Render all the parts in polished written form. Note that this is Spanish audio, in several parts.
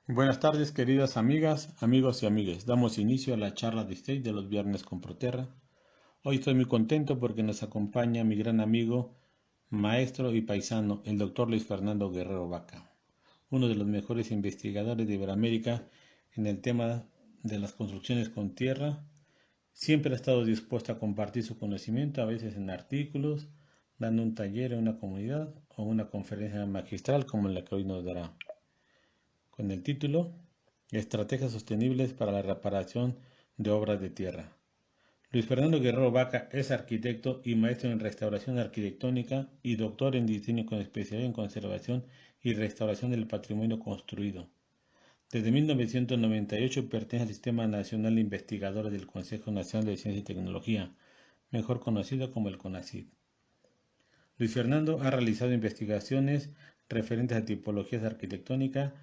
Buenas tardes, queridas amigas, amigos y amigues. Damos inicio a la charla de stage de los viernes con Proterra. Hoy estoy muy contento porque nos acompaña mi gran amigo, maestro y paisano, el doctor Luis Fernando Guerrero Vaca, uno de los mejores investigadores de Iberoamérica en el tema de las construcciones con tierra. Siempre ha estado dispuesto a compartir su conocimiento, a veces en artículos, dando un taller en una comunidad o una conferencia magistral como la que hoy nos dará, con el título Estrategias sostenibles para la reparación de obras de tierra. Luis Fernando Guerrero Vaca es arquitecto y maestro en restauración arquitectónica y doctor en diseño con especialidad en conservación y restauración del patrimonio construido. Desde 1998 pertenece al Sistema Nacional de Investigadores del Consejo Nacional de Ciencia y Tecnología, mejor conocido como el CONACYT. Luis Fernando ha realizado investigaciones referentes a tipologías arquitectónicas,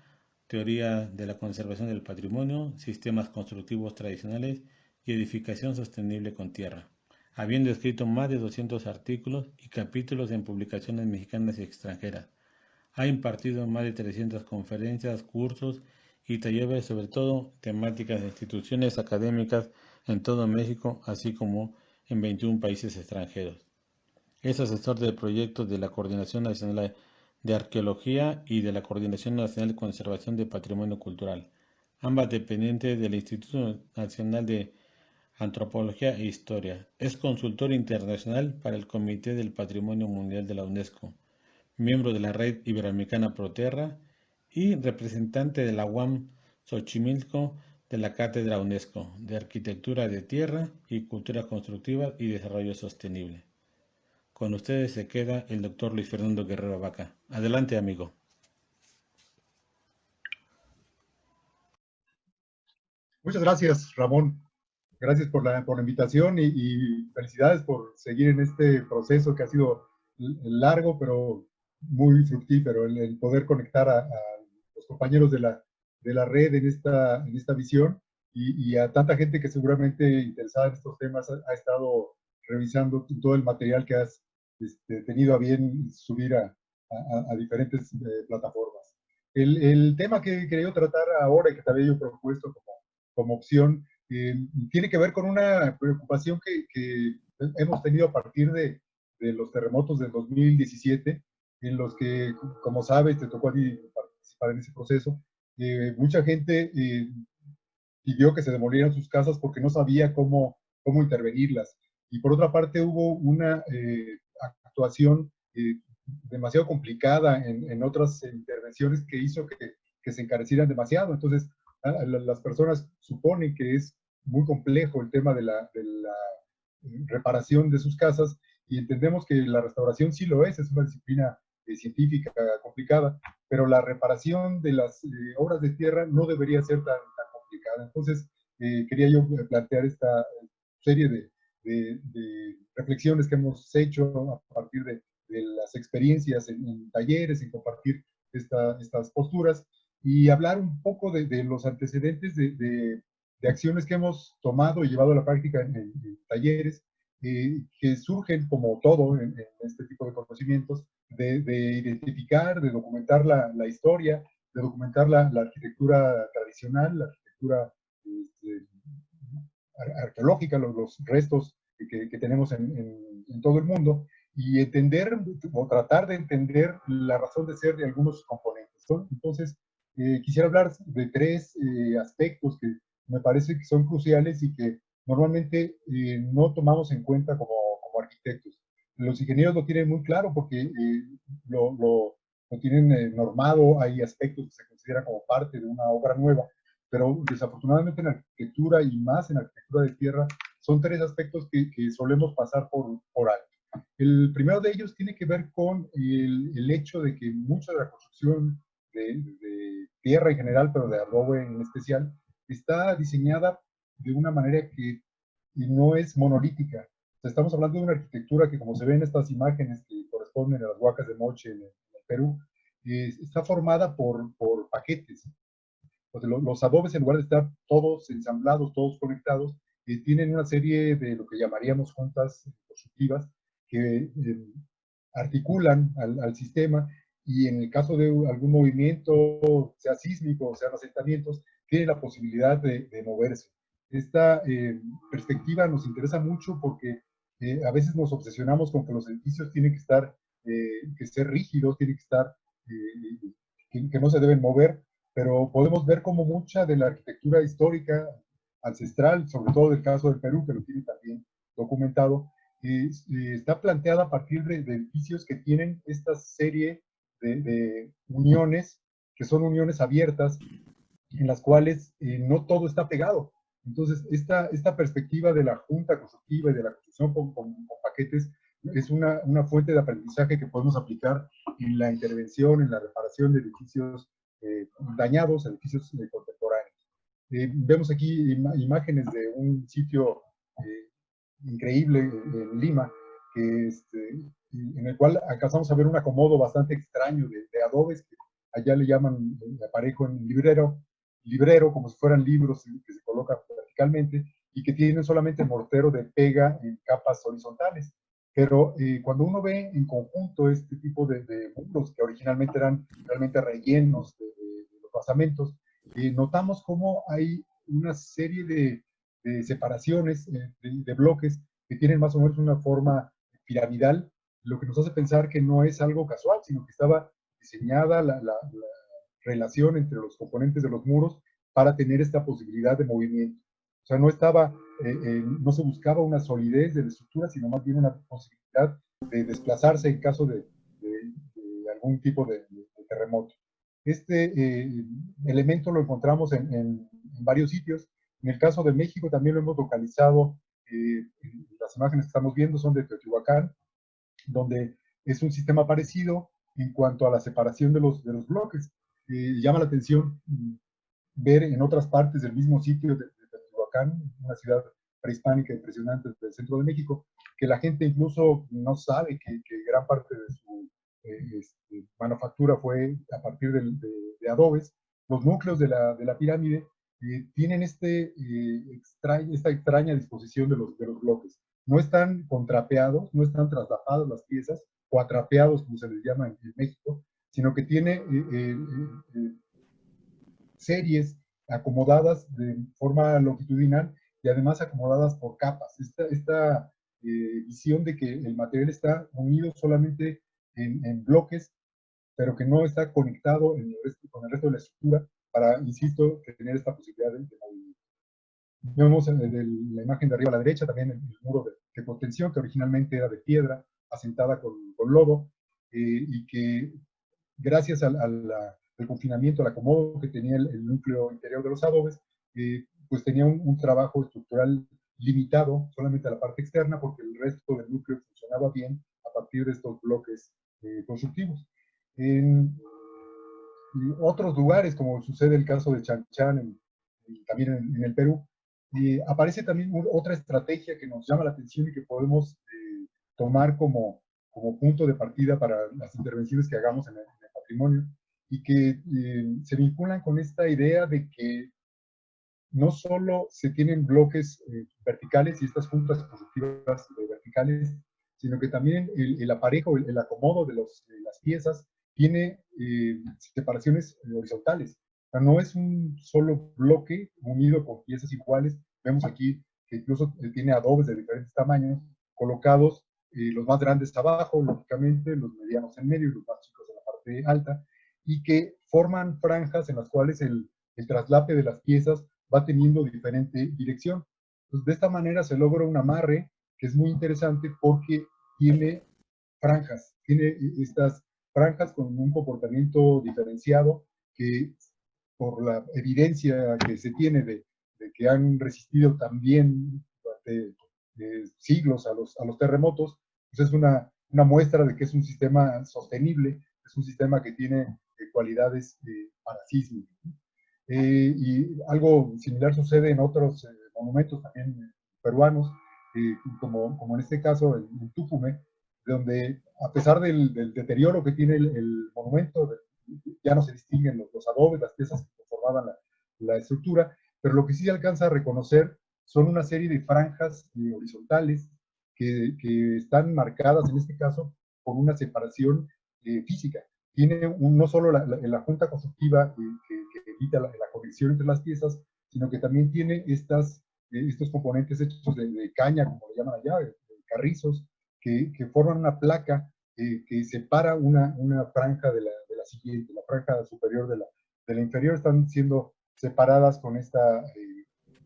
teoría de la conservación del patrimonio, sistemas constructivos tradicionales y edificación sostenible con tierra, habiendo escrito más de 200 artículos y capítulos en publicaciones mexicanas y extranjeras. Ha impartido más de 300 conferencias, cursos y talleres sobre todo temáticas de instituciones académicas en todo México, así como en 21 países extranjeros. Es asesor de proyectos de la Coordinación Nacional de Arqueología y de la Coordinación Nacional de Conservación de Patrimonio Cultural, ambas dependientes del Instituto Nacional de Antropología e Historia. Es consultor internacional para el Comité del Patrimonio Mundial de la UNESCO, miembro de la Red Iberoamericana Proterra y representante de la UAM Xochimilco de la Cátedra UNESCO de Arquitectura de Tierra y Cultura Constructiva y Desarrollo Sostenible. Con ustedes se queda el doctor Luis Fernando Guerrero Vaca. Adelante, amigo. Muchas gracias, Ramón. Gracias por la invitación y felicidades por seguir en este proceso que ha sido largo, pero muy fructífero, el poder conectar a los compañeros de la red en esta visión y a tanta gente que seguramente interesada en estos temas ha estado revisando todo el material que has tenido a bien subir a diferentes plataformas. El tema que he querido tratar ahora y que te había yo propuesto como opción tiene que ver con una preocupación que hemos tenido a partir de los terremotos del 2017, en los que, como sabes, te tocó a ti participar en ese proceso. Mucha gente pidió que se demolieran sus casas porque no sabía cómo intervenirlas. Y por otra parte hubo una actuación demasiado complicada en otras intervenciones que hizo que se encarecieran demasiado. Entonces, las personas suponen que es muy complejo el tema de la reparación de sus casas y entendemos que la restauración sí lo es una disciplina científica complicada, pero la reparación de las obras de tierra no debería ser tan complicada. Entonces, quería yo plantear esta serie de reflexiones que hemos hecho a partir de las experiencias en talleres, en compartir estas posturas y hablar un poco de los antecedentes de acciones que hemos tomado y llevado a la práctica en talleres que surgen como todo en este tipo de conocimientos, de identificar, de documentar la historia, de documentar la arquitectura tradicional, la arquitectura este, arqueológica, los restos que tenemos en todo el mundo, y entender o tratar de entender la razón de ser de algunos componentes, ¿no? Entonces, quisiera hablar de tres aspectos que me parece que son cruciales y que normalmente no tomamos en cuenta como arquitectos. Los ingenieros lo tienen muy claro porque lo tienen normado, hay aspectos que se consideran como parte de una obra nueva, pero desafortunadamente en arquitectura y más en arquitectura de tierra son tres aspectos que solemos pasar por alto. El primero de ellos tiene que ver con el hecho de que mucha de la construcción de tierra en general, pero de adobe en especial, está diseñada de una manera que no es monolítica. O sea, estamos hablando de una arquitectura que, como se ven en estas imágenes que corresponden a las huacas de Moche en Perú, está formada por paquetes. Pues los adobes, en lugar de estar todos ensamblados, todos conectados, tienen una serie de lo que llamaríamos juntas constructivas que articulan al sistema y en el caso de algún movimiento, sea sísmico o sean asentamientos, tiene la posibilidad de moverse. Esta perspectiva nos interesa mucho porque a veces nos obsesionamos con que los edificios tienen que estar, que ser rígidos, tienen que estar, que no se deben mover, pero podemos ver como mucha de la arquitectura histórica ancestral, sobre todo el caso del Perú, que lo tiene también documentado, está planteada a partir de edificios que tienen esta serie de uniones, que son uniones abiertas, en las cuales no todo está pegado. Entonces, esta perspectiva de la junta constructiva y de la construcción con paquetes es una fuente de aprendizaje que podemos aplicar en la intervención, en la reparación de edificios dañados, edificios contemporáneos. Vemos aquí imágenes de un sitio increíble en Lima, en el cual alcanzamos a ver un acomodo bastante extraño de adobes, que allá le llaman aparejo en librero, como si fueran libros que se colocan verticalmente y que tienen solamente mortero de pega en capas horizontales. Pero cuando uno ve en conjunto este tipo de muros que originalmente eran realmente rellenos de los basamentos, notamos cómo hay una serie de separaciones de bloques que tienen más o menos una forma piramidal, lo que nos hace pensar que no es algo casual, sino que estaba diseñada la relación entre los componentes de los muros para tener esta posibilidad de movimiento. O sea, no se buscaba una solidez de la estructura, sino más bien una posibilidad de desplazarse en caso de algún tipo de terremoto. Este elemento lo encontramos en varios sitios. En el caso de México también lo hemos localizado. Las imágenes que estamos viendo son de Teotihuacán, donde es un sistema parecido en cuanto a la separación de los bloques. Llama la atención ver en otras partes del mismo sitio de Teotihuacán, una ciudad prehispánica impresionante del centro de México, que la gente incluso no sabe que gran parte de su manufactura fue a partir de adobes. Los núcleos de la pirámide tienen esta extraña disposición de los bloques. No están contrapeados, no están traslapados las piezas, o atrapeados, como se les llama en México, sino que tiene series acomodadas de forma longitudinal y además acomodadas por capas. Esta visión de que el material está unido solamente en bloques, pero que no está conectado con el resto de la estructura para, insisto, tener esta posibilidad de movimiento. Vemos en la imagen de arriba a la derecha también el muro de contención, que originalmente era de piedra, asentada con lodo, y que gracias al confinamiento, al acomodo que tenía el núcleo interior de los adobes, pues tenía un trabajo estructural limitado solamente a la parte externa, porque el resto del núcleo funcionaba bien a partir de estos bloques constructivos. En otros lugares, como sucede el caso de Chan Chan, también en el Perú, aparece también otra estrategia que nos llama la atención y que podemos tomar como punto de partida para las intervenciones que hagamos en el patrimonio, y que se vinculan con esta idea de que no solo se tienen bloques verticales y estas juntas constructivas verticales, sino que también el aparejo, el acomodo de las piezas tiene separaciones horizontales. O sea, no es un solo bloque unido con piezas iguales. Vemos aquí que incluso tiene adobes de diferentes tamaños colocados, los más grandes abajo, lógicamente, los medianos en medio y los más chicos en la parte alta, y que forman franjas en las cuales el traslape de las piezas va teniendo diferente dirección. Entonces, de esta manera se logra un amarre que es muy interesante porque tiene franjas, tiene estas franjas con un comportamiento diferenciado que, por la evidencia que se tiene de que han resistido también durante siglos a los terremotos, pues es una muestra de que es un sistema sostenible, es un sistema que tiene cualidades parasísmicas. Y algo similar sucede en otros monumentos también peruanos, como en este caso en Tucumán, donde a pesar del deterioro que tiene el monumento, ya no se distinguen los adobes, las piezas que conformaban la estructura, pero lo que sí se alcanza a reconocer son una serie de franjas horizontales que están marcadas, en este caso, por una separación física. tiene no solo la junta constructiva que evita la conexión entre las piezas, sino que también tiene estos componentes hechos de caña, como le llaman allá, de carrizos, que forman una placa que separa una franja de la siguiente. La franja superior de la inferior están siendo separadas con esta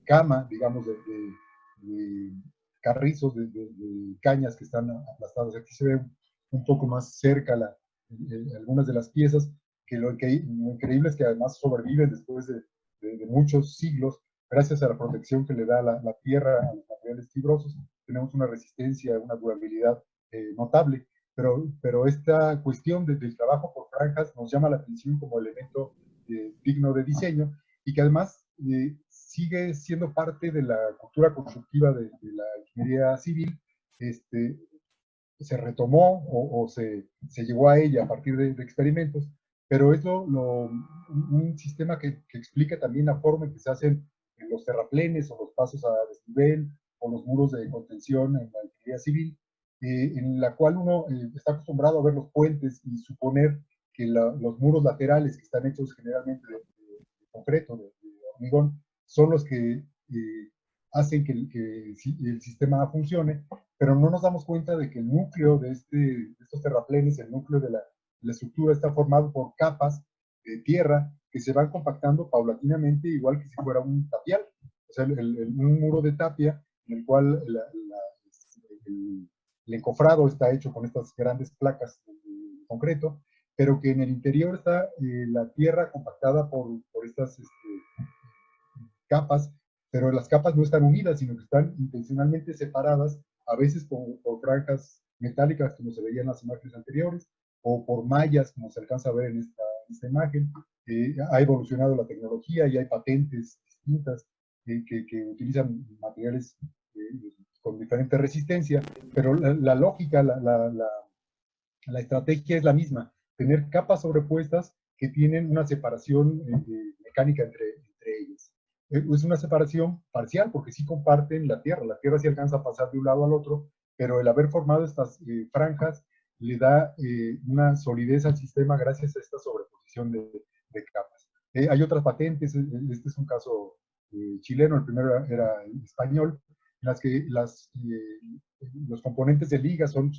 cama, digamos, de carrizos, de cañas que están aplastados. Aquí se ve un poco más cerca algunas de las piezas, que lo increíble es que además sobreviven después de muchos siglos, gracias a la protección que le da la tierra a los materiales fibrosos. Tenemos una resistencia, una durabilidad notable, pero esta cuestión del trabajo por franjas nos llama la atención como elemento digno de diseño, y que además sigue siendo parte de la cultura constructiva de la ingeniería civil. Se retomó o se llegó a ella a partir de experimentos, pero es un sistema que explica también la forma en que se hacen los terraplenes o los pasos a desnivel o los muros de contención en la ingeniería civil, en la cual uno está acostumbrado a ver los puentes y suponer que los muros laterales, que están hechos generalmente de concreto, de hormigón, son los que hacen que el sistema funcione, pero no nos damos cuenta de que el núcleo de estos terraplenes, el núcleo de la estructura, está formado por capas de tierra que se van compactando paulatinamente, igual que si fuera un tapial. O sea, un muro de tapia en el cual el encofrado está hecho con estas grandes placas de concreto, pero que en el interior está la tierra compactada por estas capas, pero las capas no están unidas, sino que están intencionalmente separadas, a veces por franjas metálicas, como se veía en las imágenes anteriores, o por mallas, como se alcanza a ver en esta imagen. Ha evolucionado la tecnología y hay patentes distintas que utilizan materiales con diferente resistencia, pero la lógica, la estrategia es la misma, tener capas sobrepuestas que tienen una separación mecánica entre ellas. Es una separación parcial porque sí comparten la tierra sí alcanza a pasar de un lado al otro, pero el haber formado estas franjas le da una solidez al sistema gracias a esta sobreposición de capas. Hay otras patentes, este es un caso chileno, el primero era español, en las que los componentes de liga son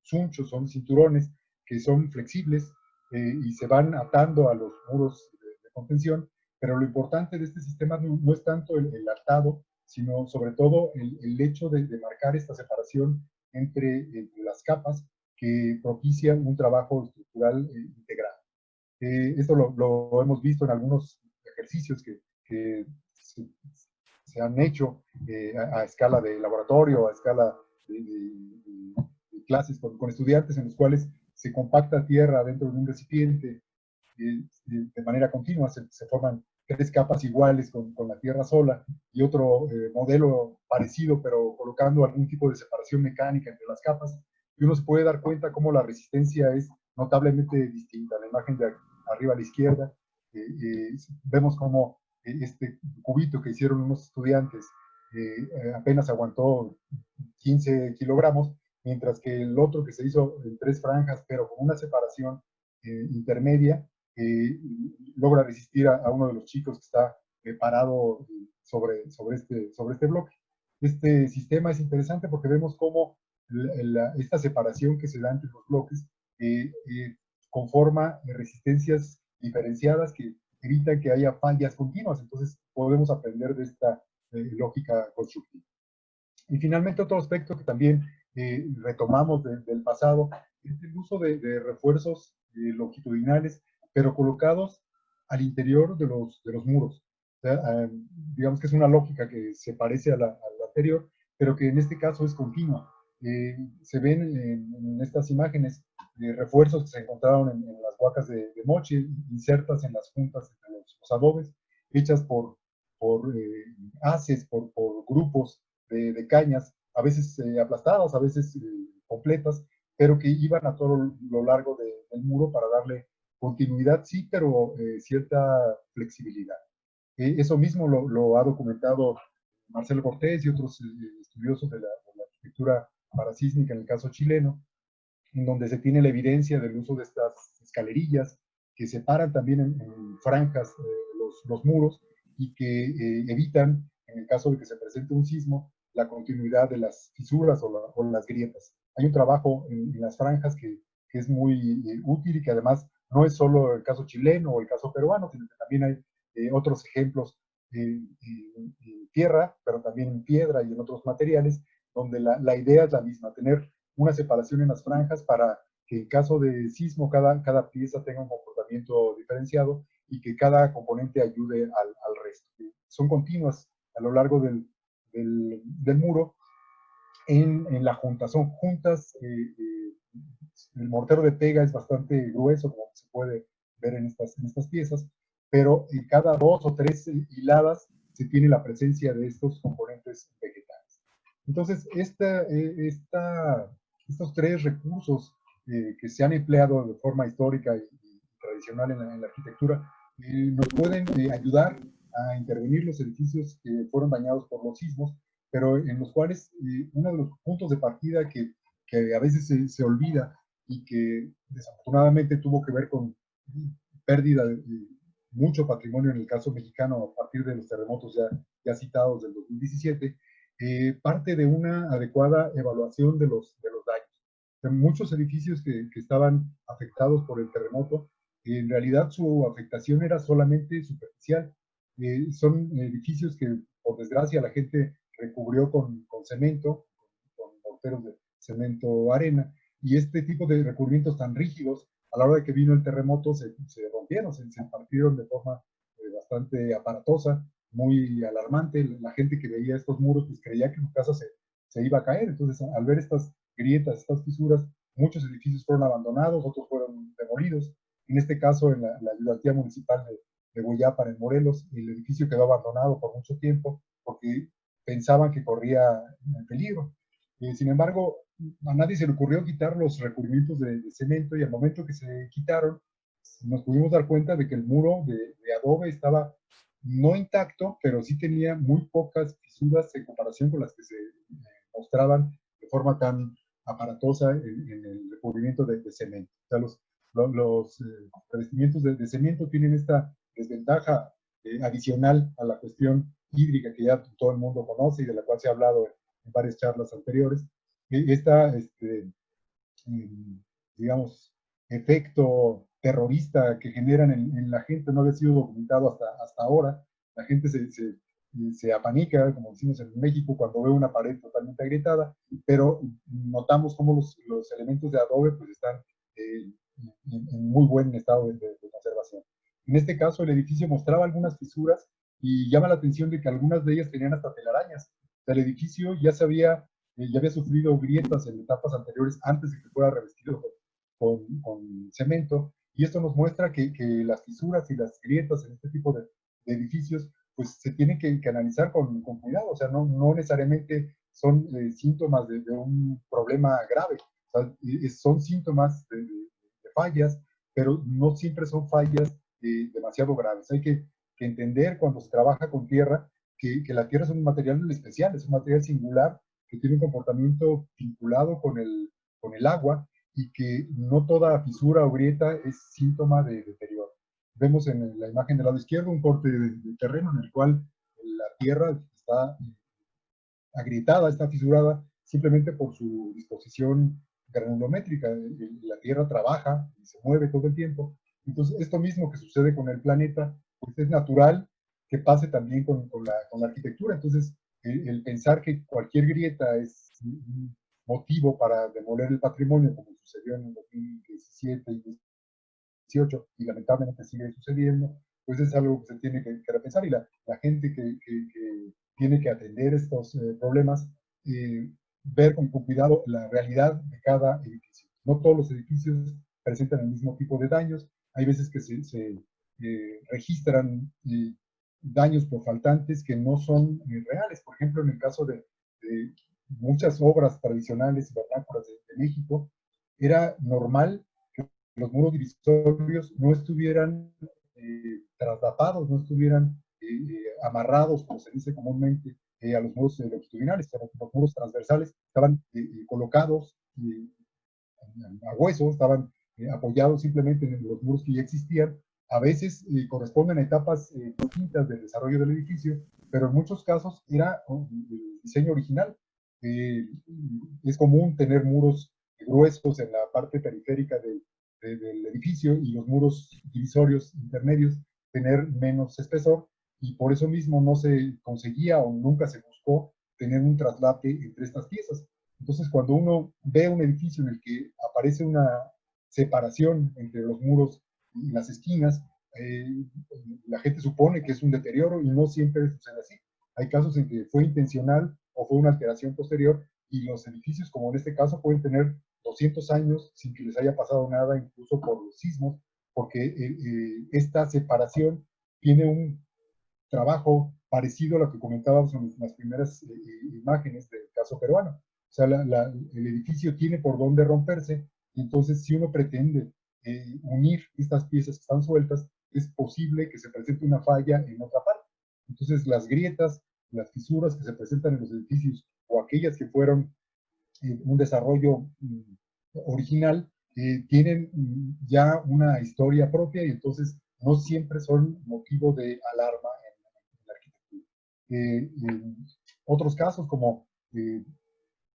sunchos, son cinturones que son flexibles y se van atando a los muros de contención, pero lo importante de este sistema no es tanto el atado, sino sobre todo el hecho de marcar esta separación entre las capas que propician un trabajo estructural integral. Esto lo hemos visto en algunos ejercicios que se han hecho a escala de laboratorio, a escala de clases con estudiantes, en los cuales se compacta tierra dentro de un recipiente de manera continua, se forman tres capas iguales con la tierra sola, y otro modelo parecido, pero colocando algún tipo de separación mecánica entre las capas, y uno se puede dar cuenta cómo la resistencia es notablemente distinta. La imagen de arriba a la izquierda, vemos cómo este cubito que hicieron unos estudiantes apenas aguantó 15 kilogramos, mientras que el otro que se hizo en tres franjas, pero con una separación intermedia, logra resistir a uno de los chicos que está parado sobre este bloque. Este sistema es interesante porque vemos cómo esta separación que se da entre los bloques conforma resistencias diferenciadas que evitan que haya fallas continuas. Entonces podemos aprender de esta lógica constructiva. Y finalmente otro aspecto que también retomamos del pasado es el uso de refuerzos longitudinales, pero colocados al interior de los muros. O sea, digamos que es una lógica que se parece a la anterior, pero que en este caso es continua. Se ven en estas imágenes refuerzos que se encontraron en las huacas de Mochi, insertas en las juntas de los adobes, hechas por haces, por grupos de cañas, a veces aplastadas, a veces completas, pero que iban a todo lo largo del muro para darle continuidad, sí, pero cierta flexibilidad. Eso mismo lo ha documentado Marcelo Cortés y otros estudiosos de la arquitectura parasísmica en el caso chileno, en donde se tiene la evidencia del uso de estas escalerillas que separan también en franjas los muros y que evitan, en el caso de que se presente un sismo, la continuidad de las fisuras o las grietas. Hay un trabajo en las franjas que es muy útil y que además no es solo el caso chileno o el caso peruano, sino que también hay otros ejemplos en tierra, pero también en piedra y en otros materiales, donde la idea es la misma, tener una separación en las franjas para que en caso de sismo cada pieza tenga un comportamiento diferenciado y que cada componente ayude al resto. Son continuas a lo largo del muro en la junta. Son juntas, el mortero de pega es bastante grueso, como se puede ver en estas piezas, pero en cada 2 o 3 hiladas se tiene la presencia de estos componentes vegetales. Entonces, estos 3 recursos que se han empleado de forma histórica y tradicional en la arquitectura nos pueden ayudar a intervenir los edificios que fueron dañados por los sismos, pero en los cuales uno de los puntos de partida que a veces se olvida y que desafortunadamente tuvo que ver con pérdida de mucho patrimonio en el caso mexicano a partir de los terremotos ya citados del 2017, parte de una adecuada evaluación de los daños. De muchos edificios que estaban afectados por el terremoto, en realidad su afectación era solamente superficial. Son edificios que, por desgracia, la gente recubrió con cemento, con morteros de cemento arena, y este tipo de recubrimientos tan rígidos, a la hora de que vino el terremoto, se rompieron, se partieron de forma bastante aparatosa, muy alarmante. La gente que veía estos muros pues creía que su casa se iba a caer. Entonces, al ver estas grietas, estas fisuras, muchos edificios fueron abandonados, otros fueron demolidos. En este caso, en la ayudantía municipal de Hueyapa, en Morelos, el edificio quedó abandonado por mucho tiempo porque pensaban que corría peligro. Sin embargo, a nadie se le ocurrió quitar los recubrimientos de cemento y al momento que se quitaron, nos pudimos dar cuenta de que el muro de adobe estaba no intacto, pero sí tenía muy pocas fisuras en comparación con las que se mostraban de forma tan aparatosa en el recubrimiento de cemento. O sea, los revestimientos de cemento tienen esta desventaja adicional a la cuestión hídrica que ya todo el mundo conoce y de la cual se ha hablado en varias charlas anteriores. Esta, digamos, efecto terrorista que generan en la gente no había sido documentado hasta ahora. La gente se apanica, como decimos en México, cuando ve una pared totalmente agrietada, pero notamos cómo los elementos de adobe pues están en muy buen estado de conservación. En este caso, el edificio mostraba algunas fisuras y llama la atención de que algunas de ellas tenían hasta telarañas. O sea, el edificio ya había sufrido grietas en etapas anteriores antes de que fuera revestido con cemento, y esto nos muestra que las fisuras y las grietas en este tipo de edificios pues se tienen que analizar con cuidado. O sea, no necesariamente son síntomas de un problema grave. O sea, son síntomas de fallas, pero no siempre son fallas demasiado graves. Hay que entender cuando se trabaja con tierra que la tierra es un material especial, es un material singular que tiene un comportamiento vinculado con el agua y que no toda fisura o grieta es síntoma de deterioro. Vemos en la imagen del lado izquierdo un corte de terreno en el cual la tierra está agrietada, está fisurada, simplemente por su disposición granulométrica. La tierra trabaja y se mueve todo el tiempo. Entonces, esto mismo que sucede con el planeta, pues es natural que pase también con la arquitectura. Entonces, el pensar que cualquier grieta es un motivo para demoler el patrimonio, como sucedió en el 2017 y 2018, y lamentablemente sigue sucediendo, pues es algo que se tiene que repensar, y la gente que tiene que atender estos problemas, ver con cuidado la realidad de cada edificio. No todos los edificios presentan el mismo tipo de daños. Hay veces que se registran daños por faltantes que no son reales. Por ejemplo, en el caso de muchas obras tradicionales y vernáculas de México, era normal que los muros divisorios no estuvieran traslapados, no estuvieran amarrados, como se dice comúnmente, a los muros longitudinales. Los muros transversales estaban colocados a hueso, estaban apoyados simplemente en los muros que ya existían. A veces corresponden a etapas distintas del desarrollo del edificio, pero en muchos casos era el diseño original. Es común tener muros gruesos en la parte periférica del edificio y los muros divisorios intermedios tener menos espesor, y por eso mismo no se conseguía o nunca se buscó tener un traslape entre estas piezas. Entonces, cuando uno ve un edificio en el que aparece una separación entre los muros y las esquinas, la gente supone que es un deterioro y no siempre sucede así. Hay casos en que fue intencional o fue una alteración posterior, y los edificios, como en este caso, pueden tener 200 años sin que les haya pasado nada, incluso por los sismos, porque esta separación tiene un trabajo parecido a lo que comentábamos en las primeras imágenes del caso peruano. O sea, el edificio tiene por dónde romperse, y entonces si uno pretende unir estas piezas que están sueltas, es posible que se presente una falla en otra parte. Entonces las grietas, las fisuras que se presentan en los edificios, o aquellas que fueron un desarrollo original, tienen ya una historia propia, y entonces no siempre son motivo de alarma en la arquitectura. En otros casos, como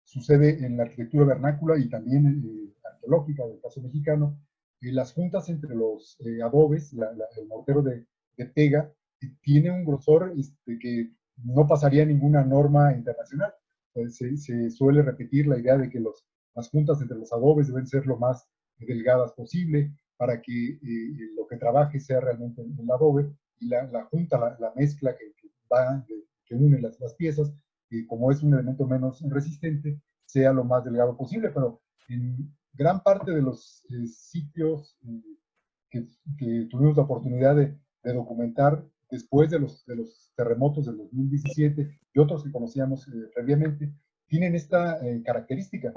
sucede en la arquitectura vernácula y también arqueológica, del caso mexicano, las juntas entre los adobes, el mortero de pega, tiene un grosor que no pasaría ninguna norma internacional. Se suele repetir la idea de que las juntas entre los adobes deben ser lo más delgadas posible para que lo que trabaje sea realmente el adobe, y la junta, la mezcla que une las piezas, como es un elemento menos resistente, sea lo más delgado posible. Pero en gran parte de los sitios que tuvimos la oportunidad de documentar después de los terremotos del 2017 y otros que conocíamos previamente, tienen esta característica.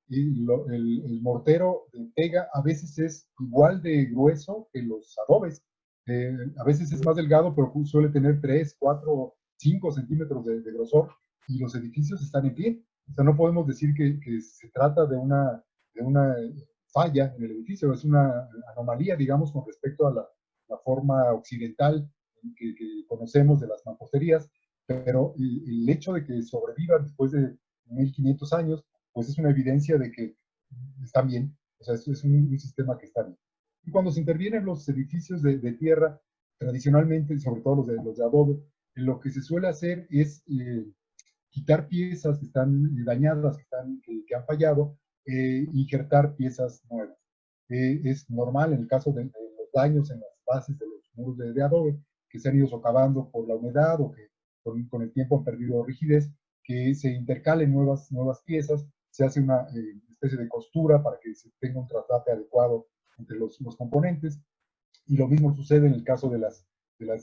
Y el mortero de pega a veces es igual de grueso que los adobes. A veces es más delgado, pero suele tener 3, 4, 5 centímetros de grosor, y los edificios están en pie. O sea, no podemos decir que se trata de una falla en el edificio, es una anomalía, digamos, con respecto a la forma occidental que conocemos de las mamposterías, pero el hecho de que sobrevivan después de 1500 años, pues es una evidencia de que están bien. O sea, es un sistema que está bien. Y cuando se intervienen los edificios de tierra, tradicionalmente, sobre todo los de adobe, lo que se suele hacer es quitar piezas que están dañadas, que han fallado, injertar piezas nuevas. Es normal en el caso de los daños en las bases de los muros de adobe, que se han ido socavando por la humedad o que con el tiempo han perdido rigidez, que se intercalen nuevas piezas, se hace una especie de costura para que se tenga un traslape adecuado entre los componentes. Y lo mismo sucede en el caso de las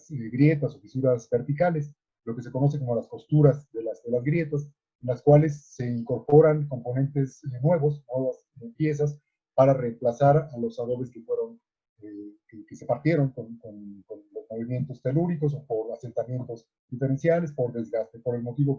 grietas o fisuras verticales, lo que se conoce como las costuras de las grietas, en las cuales se incorporan componentes nuevas piezas, para reemplazar a los adobes que fueron, que se partieron con los movimientos telúricos, o por asentamientos diferenciales, por desgaste, por el motivo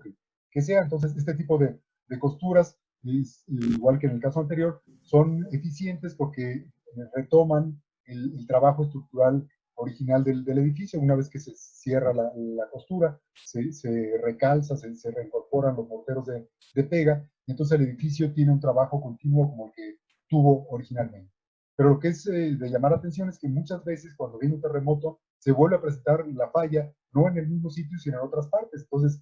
que sea. Entonces, este tipo de costuras, igual que en el caso anterior, son eficientes porque retoman el trabajo estructural original del edificio. Una vez que se cierra la costura, se recalza, se reincorporan los morteros de pega, y entonces el edificio tiene un trabajo continuo como el que tuvo originalmente. Pero lo que es de llamar la atención es que muchas veces, cuando viene un terremoto, se vuelve a presentar la falla, no en el mismo sitio, sino en otras partes. Entonces,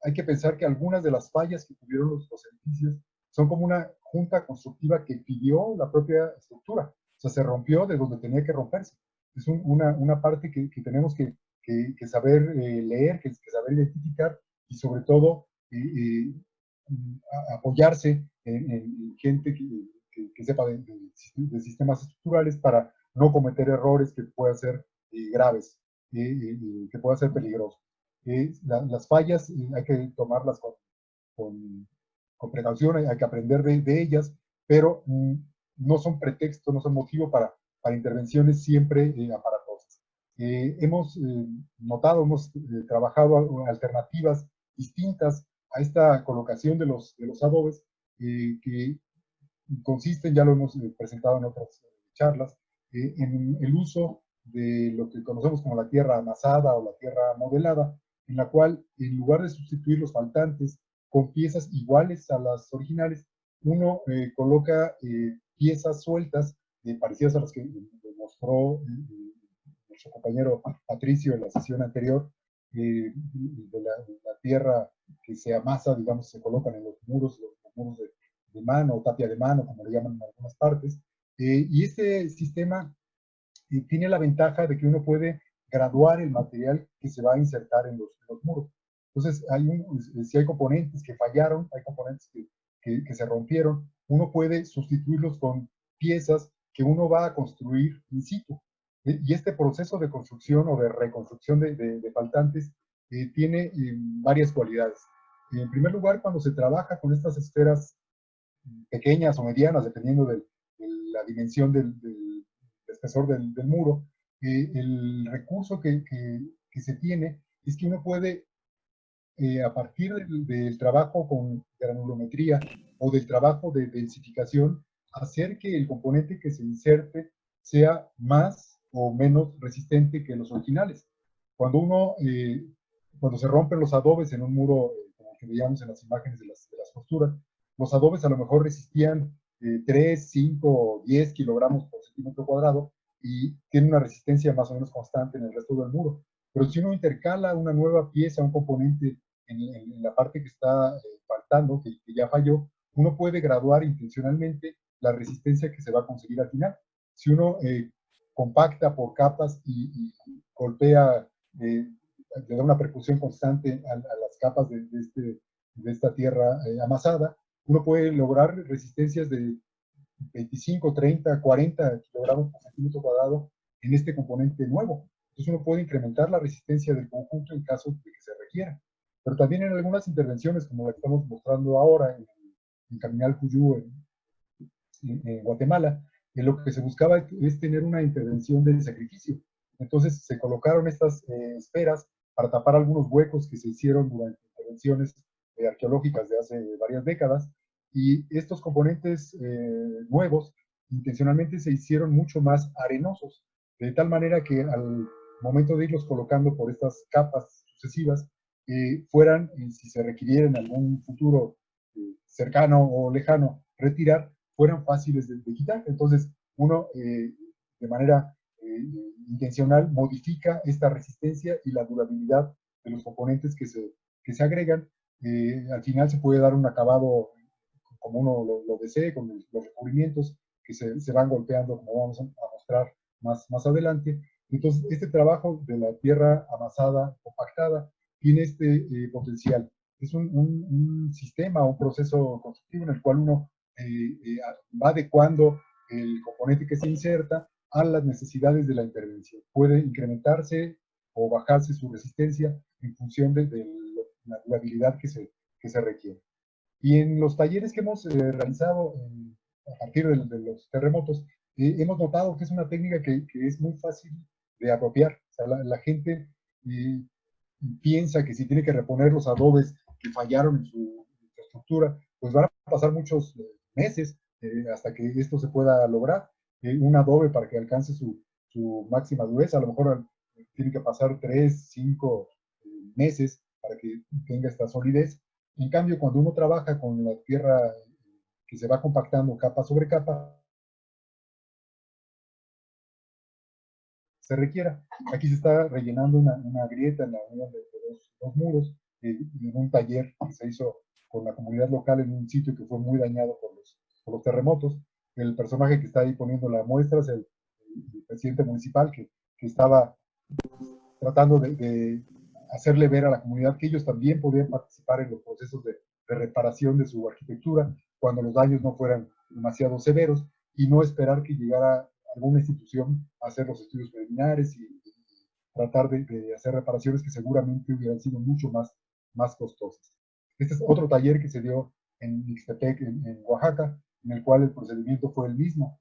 hay que pensar que algunas de las fallas que tuvieron los edificios son como una junta constructiva que pidió la propia estructura. O sea, se rompió de donde tenía que romperse. Es una parte que tenemos que saber leer, que saber identificar, y sobre todo apoyarse en gente que sepa de sistemas estructurales, para no cometer errores que puedan ser graves, que puedan ser peligrosos. Las fallas hay que tomarlas con precaución, hay que aprender de ellas, pero no son pretexto, no son motivo para intervenciones siempre aparatosas. Hemos notado, hemos trabajado alternativas distintas a esta colocación de los adobes, que consisten, ya lo hemos presentado en otras charlas, en el uso de lo que conocemos como la tierra amasada o la tierra modelada, en la cual en lugar de sustituir los faltantes con piezas iguales a las originales, uno coloca piezas sueltas parecidas a las que mostró nuestro compañero Patricio en la sesión anterior, de la tierra que se amasa, digamos, se colocan en los muros de mano o tapia de mano, como le llaman en algunas partes. Y este sistema tiene la ventaja de que uno puede graduar el material que se va a insertar en los muros. Entonces, si hay componentes que fallaron, hay componentes que se rompieron, uno puede sustituirlos con piezas que uno va a construir in situ. Y este proceso de construcción o de reconstrucción de faltantes tiene varias cualidades. En primer lugar, cuando se trabaja con estas esferas pequeñas o medianas, dependiendo de la dimensión del espesor del muro, el recurso que se tiene es que uno puede, a partir del trabajo con granulometría o del trabajo de densificación, hacer que el componente que se inserte sea más o menos resistente que los originales. Cuando se rompen los adobes en un muro, como que veíamos en las imágenes de las costuras, los adobes a lo mejor resistían 3, 5, 10 kilogramos por centímetro cuadrado y tienen una resistencia más o menos constante en el resto del muro. Pero si uno intercala una nueva pieza, un componente en la parte que está faltando, que ya falló, uno puede graduar intencionalmente la resistencia que se va a conseguir al final. Si uno compacta por capas y golpea, le da una percusión constante a las capas de esta tierra amasada, uno puede lograr resistencias de 25, 30, 40 kilogramos por centímetro cuadrado en este componente nuevo. Entonces uno puede incrementar la resistencia del conjunto en caso de que se requiera. Pero también en algunas intervenciones, como la que estamos mostrando ahora en Caminal Cuyú, en Guatemala, lo que se buscaba es tener una intervención de sacrificio. Entonces se colocaron estas esferas para tapar algunos huecos que se hicieron durante intervenciones arqueológicas de hace varias décadas, y estos componentes nuevos intencionalmente se hicieron mucho más arenosos, de tal manera que al momento de irlos colocando por estas capas sucesivas, fueran, si se requiriera en algún futuro cercano o lejano, retirar, fueran fáciles de quitar. Entonces, uno de manera intencional modifica esta resistencia y la durabilidad de los componentes que se agregan. Al final se puede dar un acabado como uno lo desee, con los recubrimientos que se van golpeando, como vamos a mostrar más adelante. Entonces, este trabajo de la tierra amasada, compactada, tiene este potencial. Es un sistema, un proceso constructivo en el cual uno va adecuando el componente que se inserta a las necesidades de la intervención. Puede incrementarse o bajarse su resistencia en función de la durabilidad que se requiere. Y en los talleres que hemos realizado a partir de los terremotos, hemos notado que es una técnica que es muy fácil de apropiar. O sea, la gente piensa que si tiene que reponer los adobes que fallaron en su infraestructura, pues van a pasar muchos meses hasta que esto se pueda lograr. Un adobe para que alcance su máxima dureza, a lo mejor tiene que pasar 3, 5 meses para que tenga esta solidez. En cambio, cuando uno trabaja con la tierra que se va compactando capa sobre capa, se requiera. Aquí se está rellenando una grieta en la unión de dos muros, en un taller que se hizo con la comunidad local en un sitio que fue muy dañado por los terremotos. El personaje que está ahí poniendo la muestra es el presidente municipal que estaba tratando de hacerle ver a la comunidad que ellos también podían participar en los procesos de reparación de su arquitectura cuando los daños no fueran demasiado severos, y no esperar que llegara alguna institución a hacer los estudios preliminares y tratar de hacer reparaciones que seguramente hubieran sido mucho más costosas. Este es otro taller que se dio en Ixtepec, en Oaxaca, en el cual el procedimiento fue el mismo,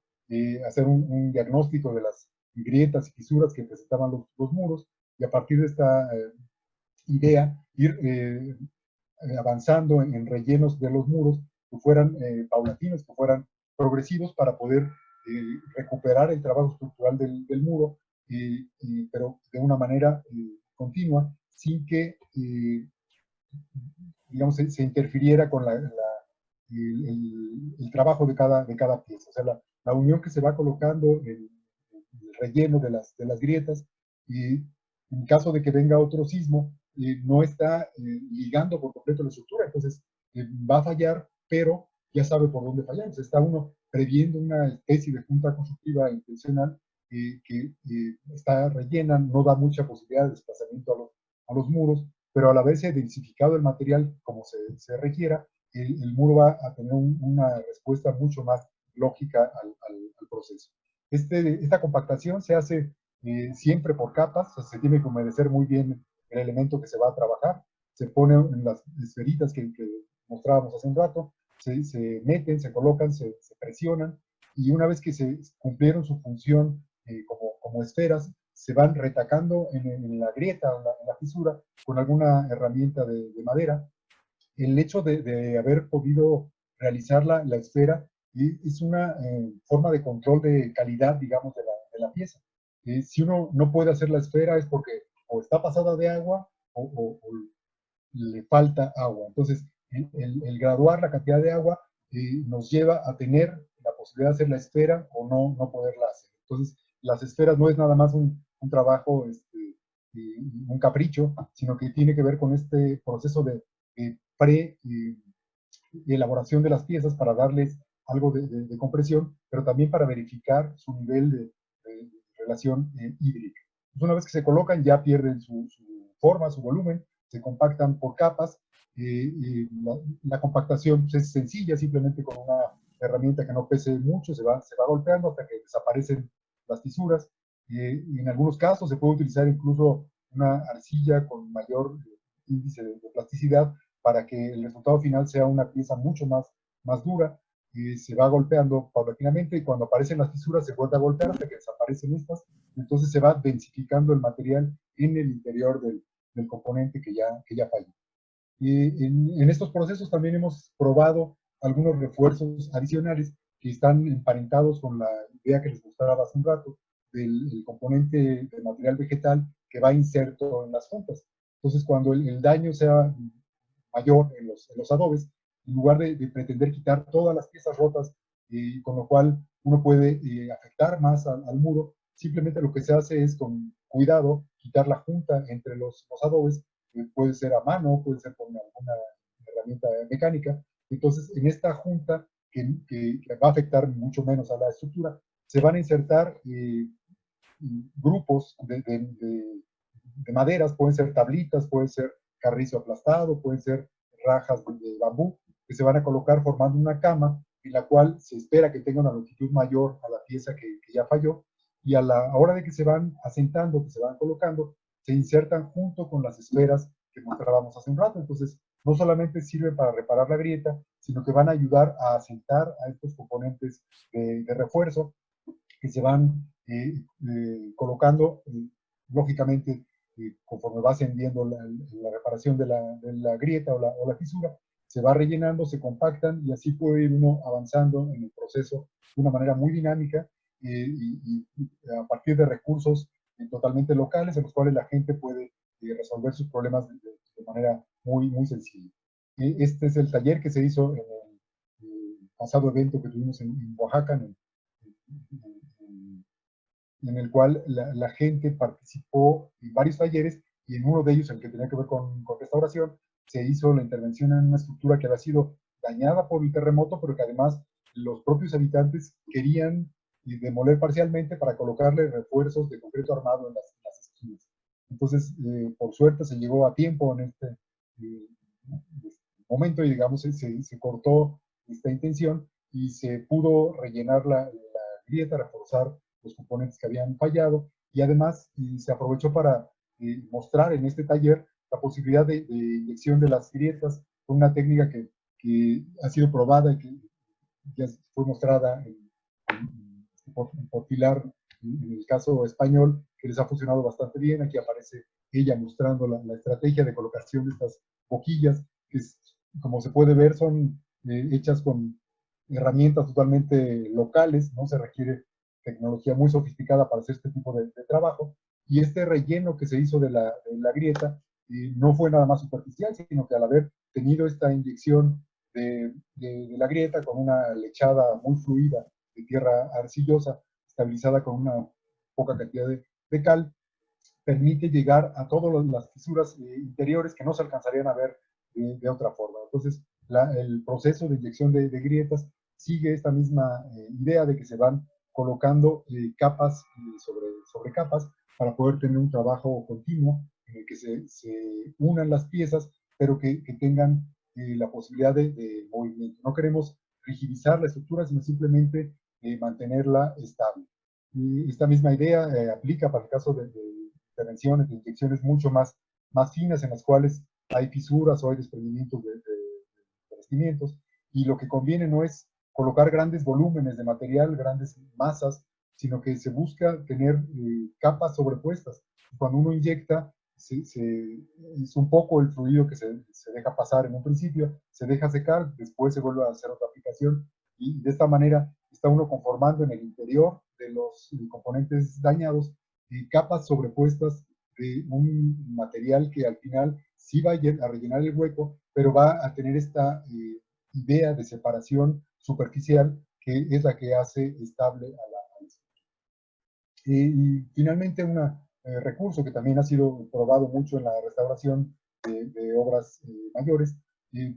hacer un diagnóstico de las grietas y fisuras que presentaban los muros, y a partir de esta idea ir avanzando en rellenos de los muros que fueran paulatinos, que fueran progresivos para poder recuperar el trabajo estructural del muro, pero de una manera continua, sin que, digamos, se interfiriera con el trabajo de cada pieza. O sea, la unión que se va colocando, el relleno de las grietas, y en caso de que venga otro sismo, no está ligando por completo la estructura, entonces va a fallar, pero ya sabe por dónde fallar. Entonces está uno previendo una especie de junta constructiva intencional que está rellena, no da mucha posibilidad de desplazamiento a los muros, pero al haberse densificado el material como se requiera, el muro va a tener una respuesta mucho más lógica al proceso. Esta compactación se hace siempre por capas, o sea, se tiene que humedecer muy bien el elemento que se va a trabajar, se pone en las esferitas que mostrábamos hace un rato, se meten, se colocan, se presionan, y una vez que se cumplieron su función como esferas, se van retacando en la grieta, en la fisura, con alguna herramienta de madera. El hecho de haber podido realizar la esfera es una forma de control de calidad, digamos, de la pieza. Si uno no puede hacer la esfera es porque o está pasada de agua o le falta agua. Entonces, el graduar la cantidad de agua nos lleva a tener la posibilidad de hacer la esfera o no poderla hacer. Entonces, las esferas no es nada más un trabajo, un capricho, sino que tiene que ver con este proceso de pre-elaboración de las piezas para darles algo de compresión, pero también para verificar su nivel de relación hídrica. Entonces, una vez que se colocan, ya pierden su forma, su volumen, se compactan por capas. La compactación pues, es sencilla, simplemente con una herramienta que no pese mucho, se va golpeando hasta que desaparecen las fisuras. En algunos casos se puede utilizar incluso una arcilla con mayor índice de plasticidad para que el resultado final sea una pieza mucho más dura. Se va golpeando paulatinamente y cuando aparecen las fisuras se vuelve a golpear hasta que desaparecen estas. Entonces se va densificando el material en el interior del componente que ya falló. En estos procesos también hemos probado algunos refuerzos adicionales que están emparentados con la idea que les mostraba hace un rato del componente de material vegetal que va inserto en las juntas. Entonces, cuando el daño sea mayor en los adobes, en lugar de pretender quitar todas las piezas rotas, con lo cual uno puede afectar más al muro, simplemente lo que se hace es con cuidado quitar la junta entre los adobes, puede ser a mano, puede ser con alguna herramienta mecánica. Entonces, en esta junta, que va a afectar mucho menos a la estructura, se van a insertar grupos de maderas, pueden ser tablitas, pueden ser carrizo aplastado, pueden ser rajas de bambú, que se van a colocar formando una cama en la cual se espera que tenga una longitud mayor a la pieza que ya falló, y a la hora de que se van asentando, que se van colocando, se insertan junto con las esferas que mostrábamos hace un rato. Entonces, no solamente sirven para reparar la grieta, sino que van a ayudar a asentar a estos componentes de refuerzo que se van colocando, lógicamente, conforme va ascendiendo la reparación de la grieta o la fisura, se va rellenando, se compactan y así puede ir uno avanzando en el proceso de una manera muy dinámica y a partir de recursos totalmente locales en los cuales la gente puede resolver sus problemas de manera muy sencilla. Este es el taller que se hizo en el pasado evento que tuvimos en Oaxaca, en el cual la gente participó en varios talleres y en uno de ellos, el que tenía que ver con restauración, se hizo la intervención en una estructura que había sido dañada por el terremoto, pero que además los propios habitantes querían demoler parcialmente para colocarle refuerzos de concreto armado en las esquinas. Entonces, por suerte se llegó a tiempo en este momento y digamos se cortó esta intención y se pudo rellenar la grieta, reforzar los componentes que habían fallado y además se aprovechó para mostrar en este taller la posibilidad de inyección de las grietas con una técnica que ha sido probada y que ya fue mostrada por Pilar en el caso español, que les ha funcionado bastante bien. Aquí aparece ella mostrando la estrategia de colocación de estas boquillas, que como se puede ver son hechas con herramientas totalmente locales, no se requiere tecnología muy sofisticada para hacer este tipo de trabajo, y este relleno que se hizo de la grieta no fue nada más superficial, sino que al haber tenido esta inyección de la grieta con una lechada muy fluida de tierra arcillosa, estabilizada con una poca cantidad de cal, permite llegar a todas las fisuras interiores que no se alcanzarían a ver de otra forma. Entonces, el proceso de inyección de grietas sigue esta misma idea de que se van colocando capas sobre capas para poder tener un trabajo continuo en el que se unan las piezas, pero que tengan la posibilidad de movimiento. No queremos rigidizar la estructura, sino simplemente mantenerla estable. Y esta misma idea aplica para el caso de intervenciones, de inyecciones mucho más finas en las cuales hay fisuras o hay desprendimientos de revestimientos, y lo que conviene no es colocar grandes volúmenes de material, grandes masas, sino que se busca tener capas sobrepuestas. Cuando uno inyecta, es un poco el fluido que se deja pasar en un principio, se deja secar, después se vuelve a hacer otra aplicación, y de esta manera está uno conformando en el interior de los componentes dañados capas sobrepuestas de un material que al final sí va a rellenar el hueco, pero va a tener esta idea de separación superficial que es la que hace estable a la y finalmente un recurso que también ha sido probado mucho en la restauración de obras mayores,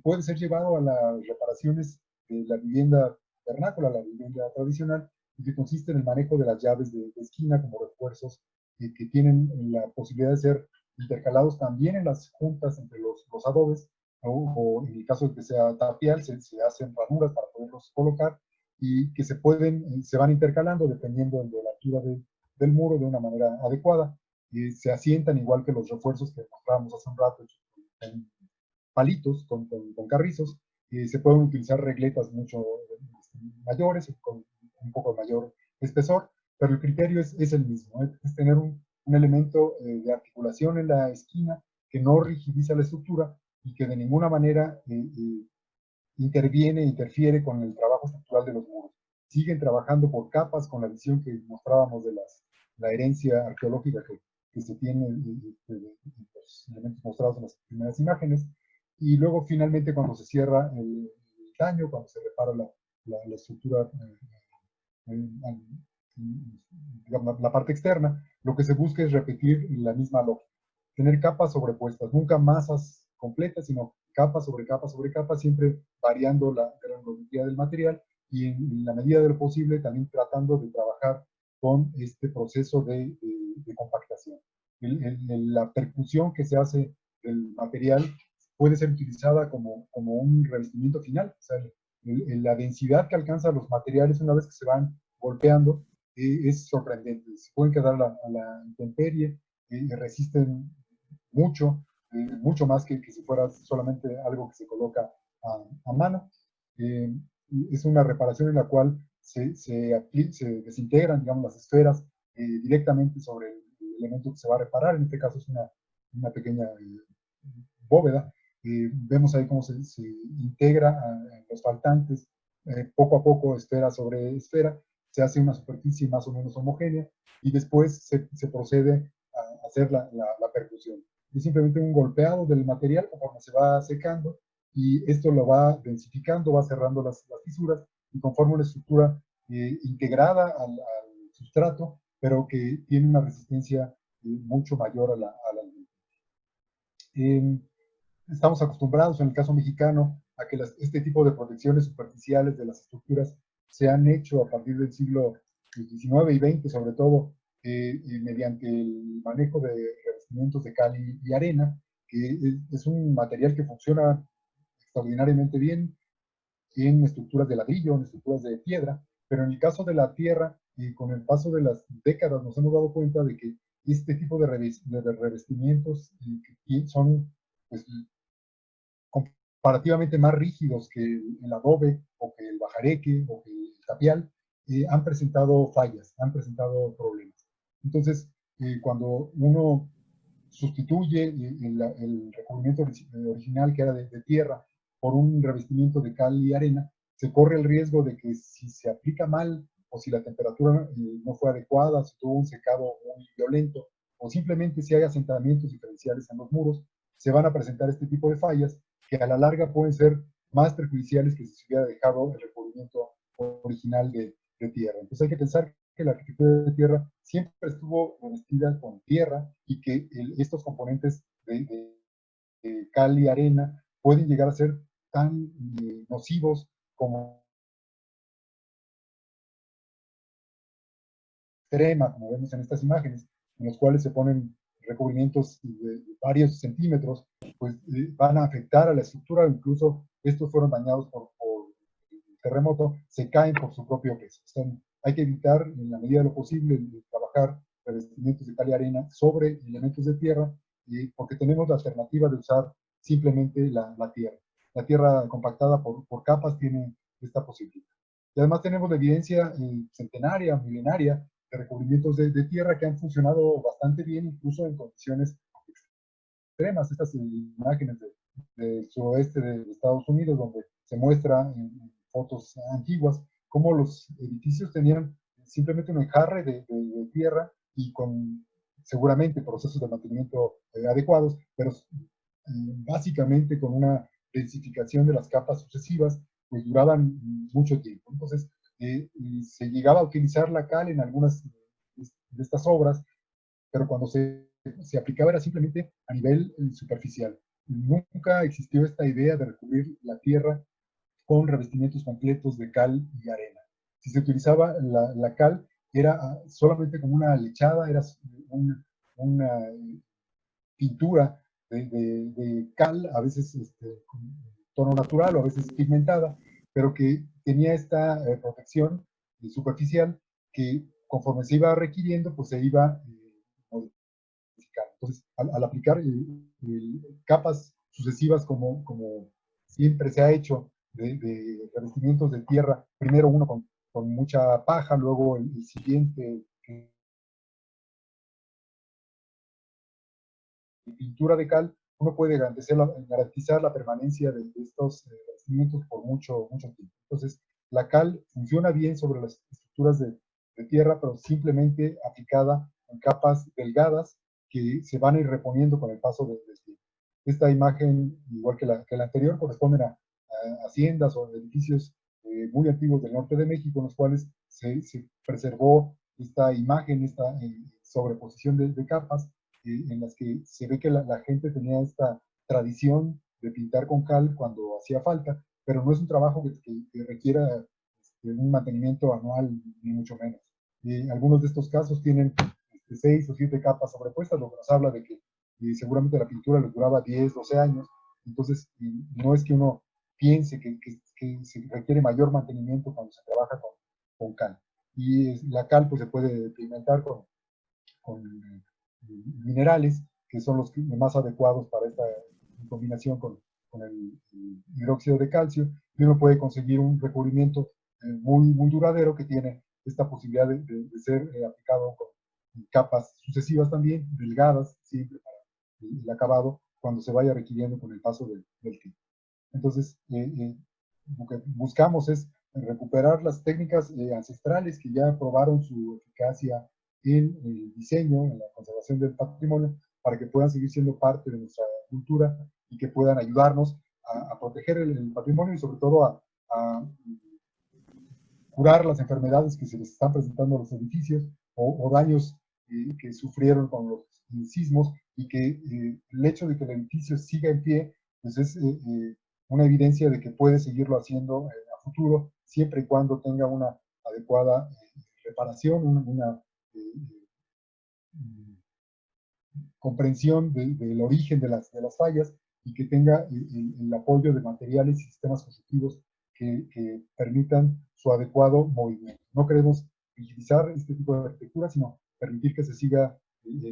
puede ser llevado a las reparaciones de la vivienda vernácula, la vivienda tradicional, y que consiste en el manejo de las llaves de esquina como refuerzos que tienen la posibilidad de ser intercalados también en las juntas entre los adobes, o en el caso de que sea tapial, se hacen ranuras para poderlos colocar y que se van intercalando dependiendo de la altura del muro de una manera adecuada. Se asientan igual que los refuerzos que mostrábamos hace un rato en palitos con carrizos. Se pueden utilizar regletas mucho mayores, con un poco mayor espesor, pero el criterio es el mismo, es tener un elemento de articulación en la esquina que no rigidiza la estructura y que de ninguna manera interfiere con el trabajo estructural de los muros. Siguen trabajando por capas con la visión que mostrábamos de la herencia arqueológica que se tiene de los elementos mostrados en las primeras imágenes, y luego finalmente cuando se cierra el daño, cuando se repara la estructura, digamos, la parte externa, lo que se busca es repetir la misma lógica, tener capas sobrepuestas, nunca masas completas, sino capa sobre capa sobre capa, siempre variando la granulometría del material y en la medida de lo posible también tratando de trabajar con este proceso de compactación. La percusión que se hace del material puede ser utilizada como un revestimiento final. O sea, la densidad que alcanzan los materiales una vez que se van golpeando es sorprendente. Se pueden quedar a la intemperie, resisten mucho, mucho más que si fuera solamente algo que se coloca a mano. Eh, es una reparación en la cual se desintegran, digamos, las esferas directamente sobre el elemento que se va a reparar. En este caso es una pequeña bóveda. Vemos ahí cómo se integra en los faltantes, poco a poco, esfera sobre esfera, se hace una superficie más o menos homogénea y después se procede a hacer la percusión. Es simplemente un golpeado del material conforme se va secando y esto lo va densificando, va cerrando las fisuras y conforma una estructura integrada al sustrato, pero que tiene una resistencia mucho mayor a la estamos acostumbrados en el caso mexicano a que este tipo de protecciones superficiales de las estructuras se han hecho a partir del siglo XIX y XX, sobre todo mediante el manejo de revestimientos de cal y arena, que es un material que funciona extraordinariamente bien en estructuras de ladrillo, en estructuras de piedra, pero en el caso de la tierra, con el paso de las décadas nos hemos dado cuenta de que este tipo de revestimientos son pues, comparativamente más rígidos que el adobe o que el bajareque o que el tapial, han presentado fallas, han presentado problemas. Entonces, cuando uno sustituye el recubrimiento original que era de tierra por un revestimiento de cal y arena, se corre el riesgo de que si se aplica mal o si la temperatura no fue adecuada, si tuvo un secado muy violento o simplemente si hay asentamientos diferenciales en los muros, se van a presentar este tipo de fallas que a la larga pueden ser más perjudiciales que si se hubiera dejado el recubrimiento original de tierra. Entonces hay que pensar que la arquitectura de tierra siempre estuvo revestida con tierra y que estos componentes de cal y arena pueden llegar a ser tan nocivos como extrema, como vemos en estas imágenes, en los cuales se ponen recubrimientos de varios centímetros, pues van a afectar a la estructura, incluso estos fueron dañados por el terremoto, se caen por su propio peso. Hay que evitar, en la medida de lo posible, trabajar revestimientos de cal y arena sobre elementos de tierra, porque tenemos la alternativa de usar simplemente la tierra. La tierra compactada por capas tiene esta posibilidad. Y además tenemos la evidencia centenaria, milenaria, de recubrimientos de tierra que han funcionado bastante bien, incluso en condiciones extremas. Estas imágenes del suroeste de Estados Unidos, donde se muestra en fotos antiguas cómo los edificios tenían simplemente un enjarre de tierra y con seguramente procesos de mantenimiento adecuados, pero básicamente con una densificación de las capas sucesivas, pues duraban mucho tiempo. Entonces, se llegaba a utilizar la cal en algunas de estas obras, pero cuando se aplicaba era simplemente a nivel superficial. Nunca existió esta idea de recubrir la tierra con revestimientos completos de cal y arena. Si se utilizaba la cal, era solamente como una lechada, era una pintura de cal, a veces con tono natural o a veces pigmentada, pero que tenía esta protección superficial que conforme se iba requiriendo, pues se iba modificando. Entonces, al aplicar capas sucesivas como siempre se ha hecho de revestimientos de tierra, primero uno con mucha paja, luego el siguiente pintura de cal, uno puede garantizar la permanencia de estos revestimientos por mucho tiempo. Entonces, la cal funciona bien sobre las estructuras de tierra, pero simplemente aplicada en capas delgadas que se van a ir reponiendo con el paso del tiempo. Esta imagen, igual que la anterior, corresponden a haciendas o edificios muy antiguos del norte de México, en los cuales se preservó esta imagen, esta sobreposición de capas, en las que se ve que la gente tenía esta tradición de pintar con cal cuando hacía falta, pero no es un trabajo que requiera un mantenimiento anual, ni mucho menos. Algunos de estos casos tienen 6 o 7 capas sobrepuestas, lo que nos habla de que seguramente la pintura les duraba 10, 12 años, entonces no es que uno piense que se requiere mayor mantenimiento cuando se trabaja con cal. Y la cal pues se puede pigmentar con minerales, que son los más adecuados para esta combinación con el hidróxido de calcio, y uno puede conseguir un recubrimiento muy duradero que tiene esta posibilidad de ser aplicado con capas sucesivas también, delgadas, siempre para el acabado, cuando se vaya requiriendo con el paso del tiempo. Entonces, lo que buscamos es recuperar las técnicas ancestrales que ya probaron su eficacia en el diseño, en la conservación del patrimonio, para que puedan seguir siendo parte de nuestra cultura y que puedan ayudarnos a proteger el patrimonio y sobre todo a curar las enfermedades que se les están presentando a los edificios o daños que sufrieron con los sismos y que el hecho de que el edificio siga en pie, pues es una evidencia de que puede seguirlo haciendo a futuro, siempre y cuando tenga una adecuada reparación, una comprensión del origen de las fallas y que tenga el apoyo de materiales y sistemas constructivos que permitan su adecuado movimiento. No queremos rigidizar este tipo de arquitectura, sino permitir que se siga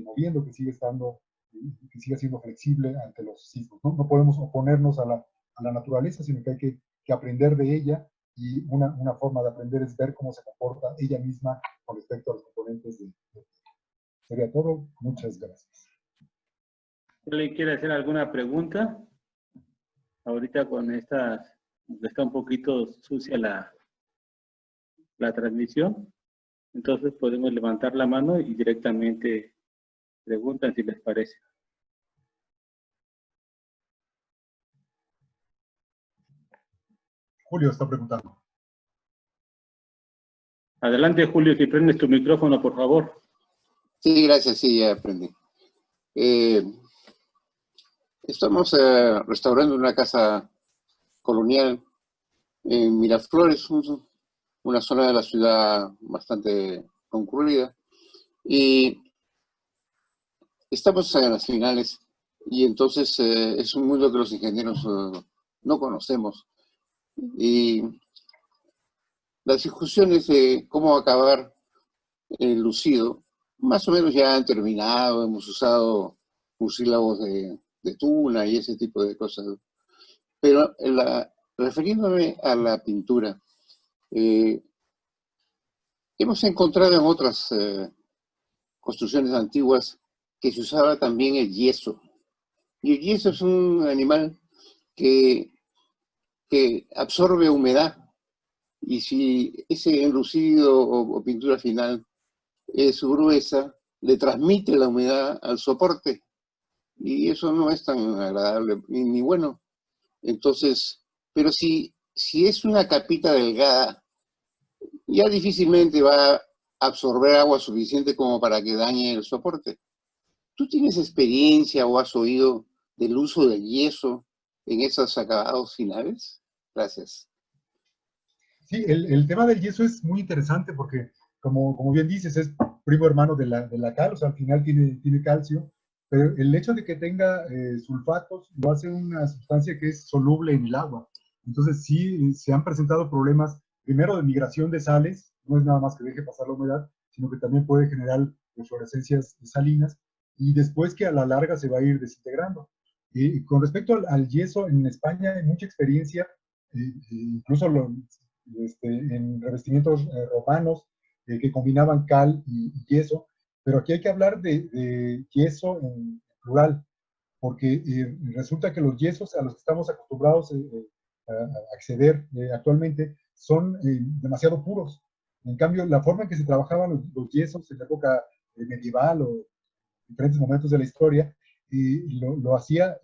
moviendo, que siga estando, que siga siendo flexible ante los sismos. No podemos oponernos a la naturaleza, sino que hay que aprender de ella, y una forma de aprender es ver cómo se comporta ella misma con respecto a los componentes de Sería todo. Muchas gracias. ¿Le quiere hacer alguna pregunta? Ahorita con estas está un poquito sucia la transmisión. Entonces podemos levantar la mano y directamente preguntan si les parece. Julio está preguntando. Adelante, Julio, si prendes tu micrófono, por favor. Sí, gracias, sí, ya aprendí. Estamos restaurando una casa colonial en Miraflores, una zona de la ciudad bastante concurrida, y estamos en las finales, y entonces es un mundo que los ingenieros no conocemos, y las discusiones de cómo acabar el lucido, más o menos ya han terminado, hemos usado mucílagos de tuna y ese tipo de cosas. Pero refiriéndome a la pintura, hemos encontrado en otras construcciones antiguas que se usaba también el yeso. Y el yeso es un animal que absorbe humedad. Y si ese enlucido o pintura final es gruesa, le transmite la humedad al soporte. Y eso no es tan agradable ni bueno. Entonces, pero si es una capita delgada, ya difícilmente va a absorber agua suficiente como para que dañe el soporte. ¿Tú tienes experiencia o has oído del uso del yeso en esos acabados finales? Gracias. Sí, el tema del yeso es muy interesante porque, como bien dices, es primo hermano de la cal, o sea, al final tiene calcio, pero el hecho de que tenga sulfatos lo hace una sustancia que es soluble en el agua. Entonces, sí, se han presentado problemas, primero de migración de sales, no es nada más que deje pasar la humedad, sino que también puede generar fluorescencias salinas, y después que a la larga se va a ir desintegrando. Y con respecto al yeso, en España hay mucha experiencia, incluso en revestimientos romanos que combinaban cal y yeso, pero aquí hay que hablar de yeso en plural, porque resulta que los yesos a los que estamos acostumbrados a acceder actualmente son demasiado puros. En cambio, la forma en que se trabajaban los yesos en la época medieval o diferentes momentos de la historia, lo hacía,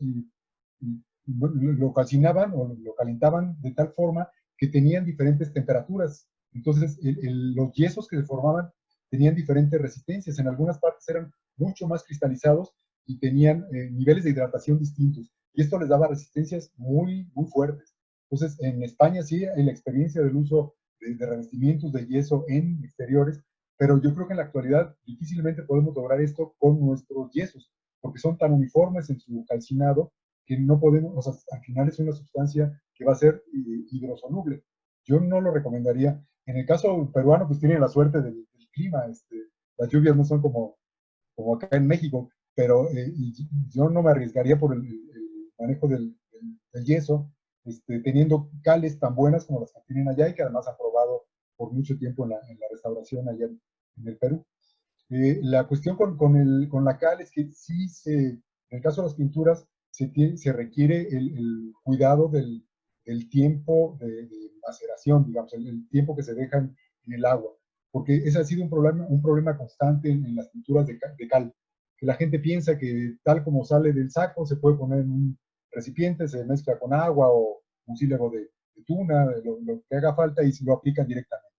lo calcinaban o lo calentaban de tal forma que tenían diferentes temperaturas. Entonces, los yesos que se formaban tenían diferentes resistencias. En algunas partes eran mucho más cristalizados y tenían niveles de hidratación distintos. Y esto les daba resistencias muy fuertes. Entonces, en España sí hay la experiencia del uso de revestimientos de yeso en exteriores, pero yo creo que en la actualidad difícilmente podemos lograr esto con nuestros yesos, porque son tan uniformes en su calcinado que no podemos, o sea, al final es una sustancia que va a ser hidrosoluble. Yo no lo recomendaría. En el caso peruano, pues tienen la suerte del clima, las lluvias no son como acá en México, pero yo no me arriesgaría por el manejo del yeso, teniendo cales tan buenas como las que tienen allá y que además han probado por mucho tiempo en la restauración allá en el Perú. La cuestión con la cal es que sí, en el caso de las pinturas, se requiere el cuidado del tiempo de maceración, digamos, el tiempo que se dejan en el agua, porque ese ha sido un problema constante en las pinturas de cal, que la gente piensa que tal como sale del saco se puede poner en un recipiente, se mezcla con agua o mucílago de tuna, lo que haga falta y se lo aplican directamente.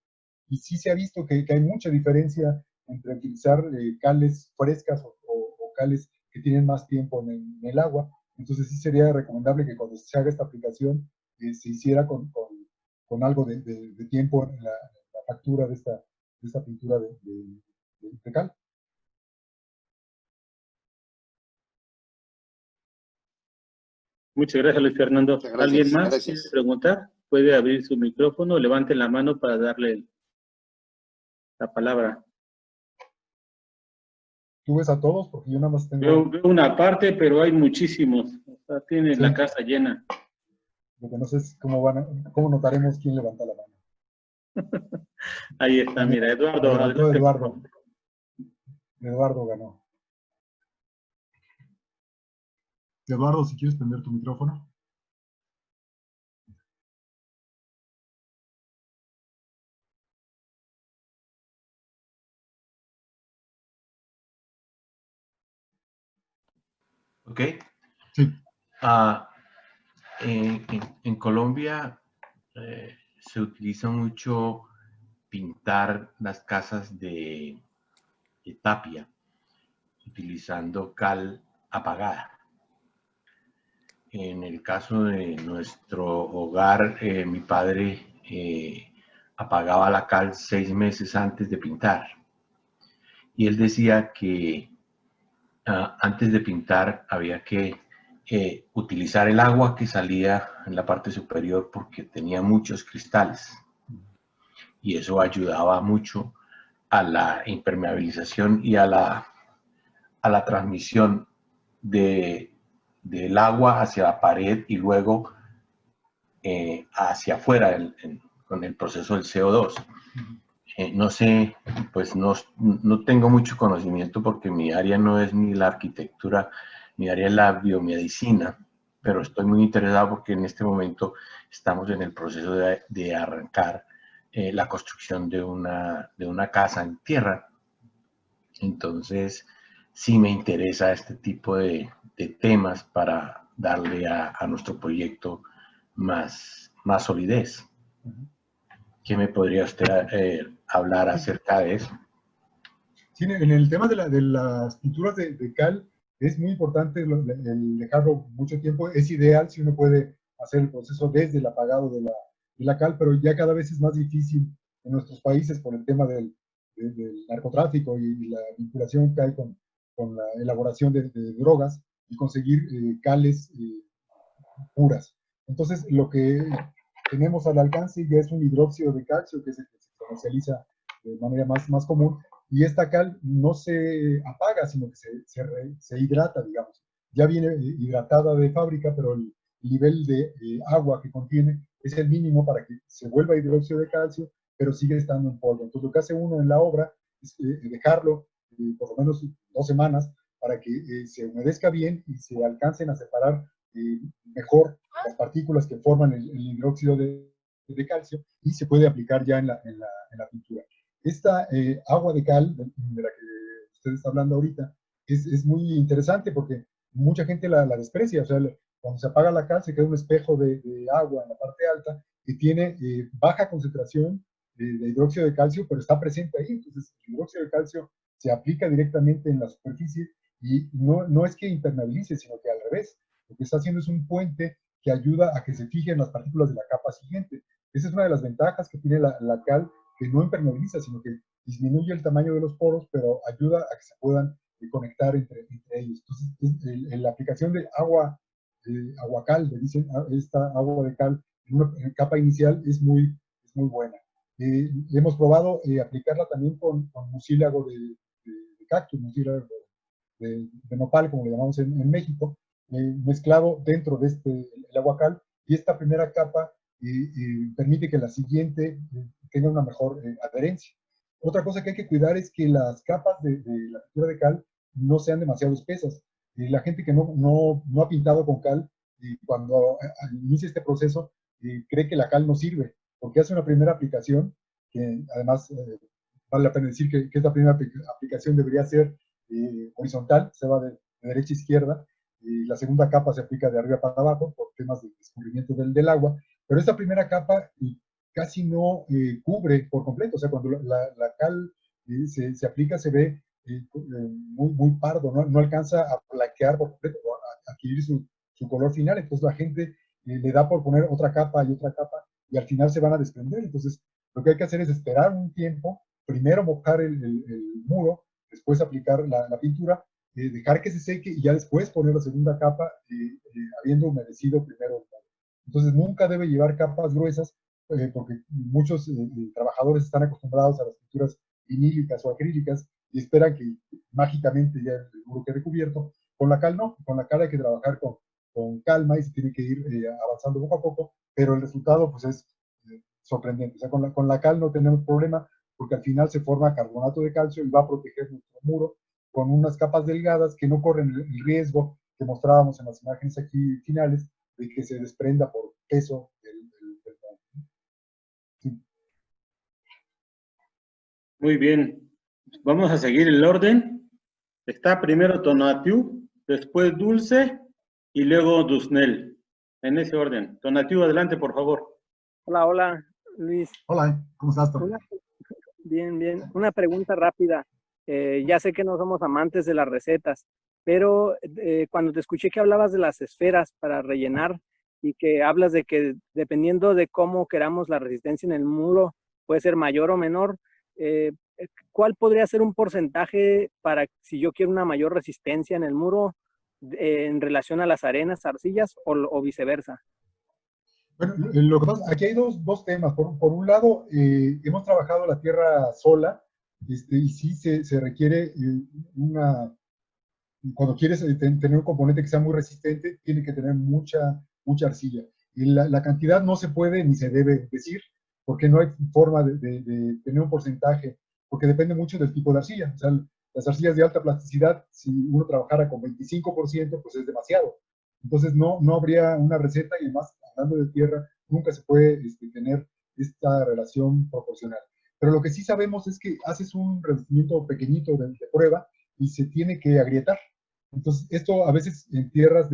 Y sí se ha visto que hay mucha diferencia entre utilizar cales frescas o cales que tienen más tiempo en el agua. Entonces sí sería recomendable que cuando se haga esta aplicación se hiciera con algo de tiempo en la factura de esta pintura de cal. Muchas gracias, Luis Fernando. Muchas ¿Alguien gracias. más Gracias. quiere preguntar? Puede abrir su micrófono, levante la mano para darle la palabra. ¿Tú ves a todos? Porque yo nada más tengo... Veo una parte, pero hay muchísimos. O sea, tiene Sí. la casa llena. Lo que no sé es cómo notaremos quién levanta la mano. Ahí está, mira, Eduardo. Levantó Eduardo. Eduardo ganó. Eduardo, si quieres prender tu micrófono. ¿Ok? Sí. En Colombia se utiliza mucho pintar las casas de tapia utilizando cal apagada. En el caso de nuestro hogar, mi padre apagaba la cal 6 meses antes de pintar. Y él decía que antes de pintar había que utilizar el agua que salía en la parte superior porque tenía muchos cristales. Y eso ayudaba mucho a la impermeabilización y a la transmisión del agua hacia la pared y luego hacia afuera con el proceso del CO2. No sé, pues no tengo mucho conocimiento porque mi área no es ni la arquitectura, mi área es la biomedicina, pero estoy muy interesado porque en este momento estamos en el proceso de arrancar la construcción de una casa en tierra. Entonces, sí me interesa este tipo de temas para darle a nuestro proyecto más solidez. ¿Qué me podría usted hablar acerca de eso? Sí, en el tema de las pinturas de cal, es muy importante el dejarlo mucho tiempo. Es ideal si uno puede hacer el proceso desde el apagado de la cal, pero ya cada vez es más difícil en nuestros países por el tema del narcotráfico y la vinculación que hay con la elaboración de drogas y conseguir cales puras. Entonces, lo que tenemos al alcance ya es un hidróxido de calcio, que es el que se comercializa de manera más común, y esta cal no se apaga, sino que se hidrata, digamos. Ya viene hidratada de fábrica, pero el nivel de agua que contiene es el mínimo para que se vuelva hidróxido de calcio, pero sigue estando en polvo. Entonces, lo que hace uno en la obra es dejarlo por lo menos 2 semanas para que se humedezca bien y se alcancen a separar mejor las partículas que forman el hidróxido de calcio y se puede aplicar ya en la pintura. Esta agua de cal de la que usted está hablando ahorita es muy interesante porque mucha gente la desprecia. O sea, cuando se apaga la cal se queda un espejo de agua en la parte alta que tiene baja concentración de hidróxido de calcio, pero está presente ahí. Entonces, el hidróxido de calcio se aplica directamente en la superficie y no es que impermeabilice, sino que al revés. Lo que está haciendo es un puente que ayuda a que se fijen las partículas de la capa siguiente. Esa es una de las ventajas que tiene la cal, que no impermeabiliza, sino que disminuye el tamaño de los poros, pero ayuda a que se puedan conectar entre ellos. Entonces, la aplicación de aguacal, le dicen esta agua de cal en una capa inicial es muy buena. Hemos probado aplicarla también con mucílago de cactus, mucílago de nopal, como le llamamos en México, mezclado dentro de el aguacal, y esta primera capa permite que la siguiente tenga una mejor adherencia. Otra cosa que hay que cuidar es que las capas de la pintura de cal no sean demasiado espesas. La gente que no ha pintado con cal, cuando inicia este proceso, cree que la cal no sirve, porque hace una primera aplicación, que además vale la pena decir que esta primera aplicación debería ser horizontal, se va de derecha a izquierda, y la segunda capa se aplica de arriba para abajo por temas de escurrimiento del agua, pero esta primera capa casi no cubre por completo. O sea, cuando la cal se aplica se ve muy pardo, no alcanza a blanquear por completo, a adquirir su color final. Entonces la gente le da por poner otra capa y al final se van a desprender. Entonces lo que hay que hacer es esperar un tiempo, primero mojar el muro, después aplicar la pintura, dejar que se seque y ya después poner la segunda capa, habiendo humedecido primero el muro. Entonces nunca debe llevar capas gruesas, porque muchos trabajadores están acostumbrados a las pinturas vinílicas o acrílicas y esperan que mágicamente ya el muro quede cubierto. Con la cal no, con la cal hay que trabajar con calma y se tiene que ir avanzando poco a poco, pero el resultado pues es sorprendente. O sea, con la cal no tenemos problema porque al final se forma carbonato de calcio y va a proteger nuestro muro con unas capas delgadas que no corren el riesgo que mostrábamos en las imágenes aquí finales de que se desprenda por peso del sí. Muy bien. Vamos a seguir el orden. Está primero Tonatiuh, después Dulce y luego Dusnel. En ese orden. Donativo, adelante, por favor. Hola, hola, Luis. Hola, ¿cómo estás, Tom? Bien, bien. Una pregunta rápida. Ya sé que no somos amantes de las recetas, pero cuando te escuché que hablabas de las esferas para rellenar y que hablas de que dependiendo de cómo queramos la resistencia en el muro, puede ser mayor o menor, ¿cuál podría ser un porcentaje para si yo quiero una mayor resistencia en el muro en relación a las arenas, arcillas o viceversa? Bueno, lo que pasa, aquí hay dos temas. Por un lado, hemos trabajado la tierra sola, y sí se requiere cuando quieres tener un componente que sea muy resistente, tiene que tener mucha arcilla. Y la cantidad no se puede ni se debe decir, porque no hay forma de tener un porcentaje, porque depende mucho del tipo de arcilla. O sea, las arcillas de alta plasticidad, si uno trabajara con 25%, pues es demasiado. Entonces no habría una receta, y además, hablando de tierra, nunca se puede tener esta relación proporcional. Pero lo que sí sabemos es que haces un revestimiento pequeñito de prueba y se tiene que agrietar. Entonces, esto a veces en tierras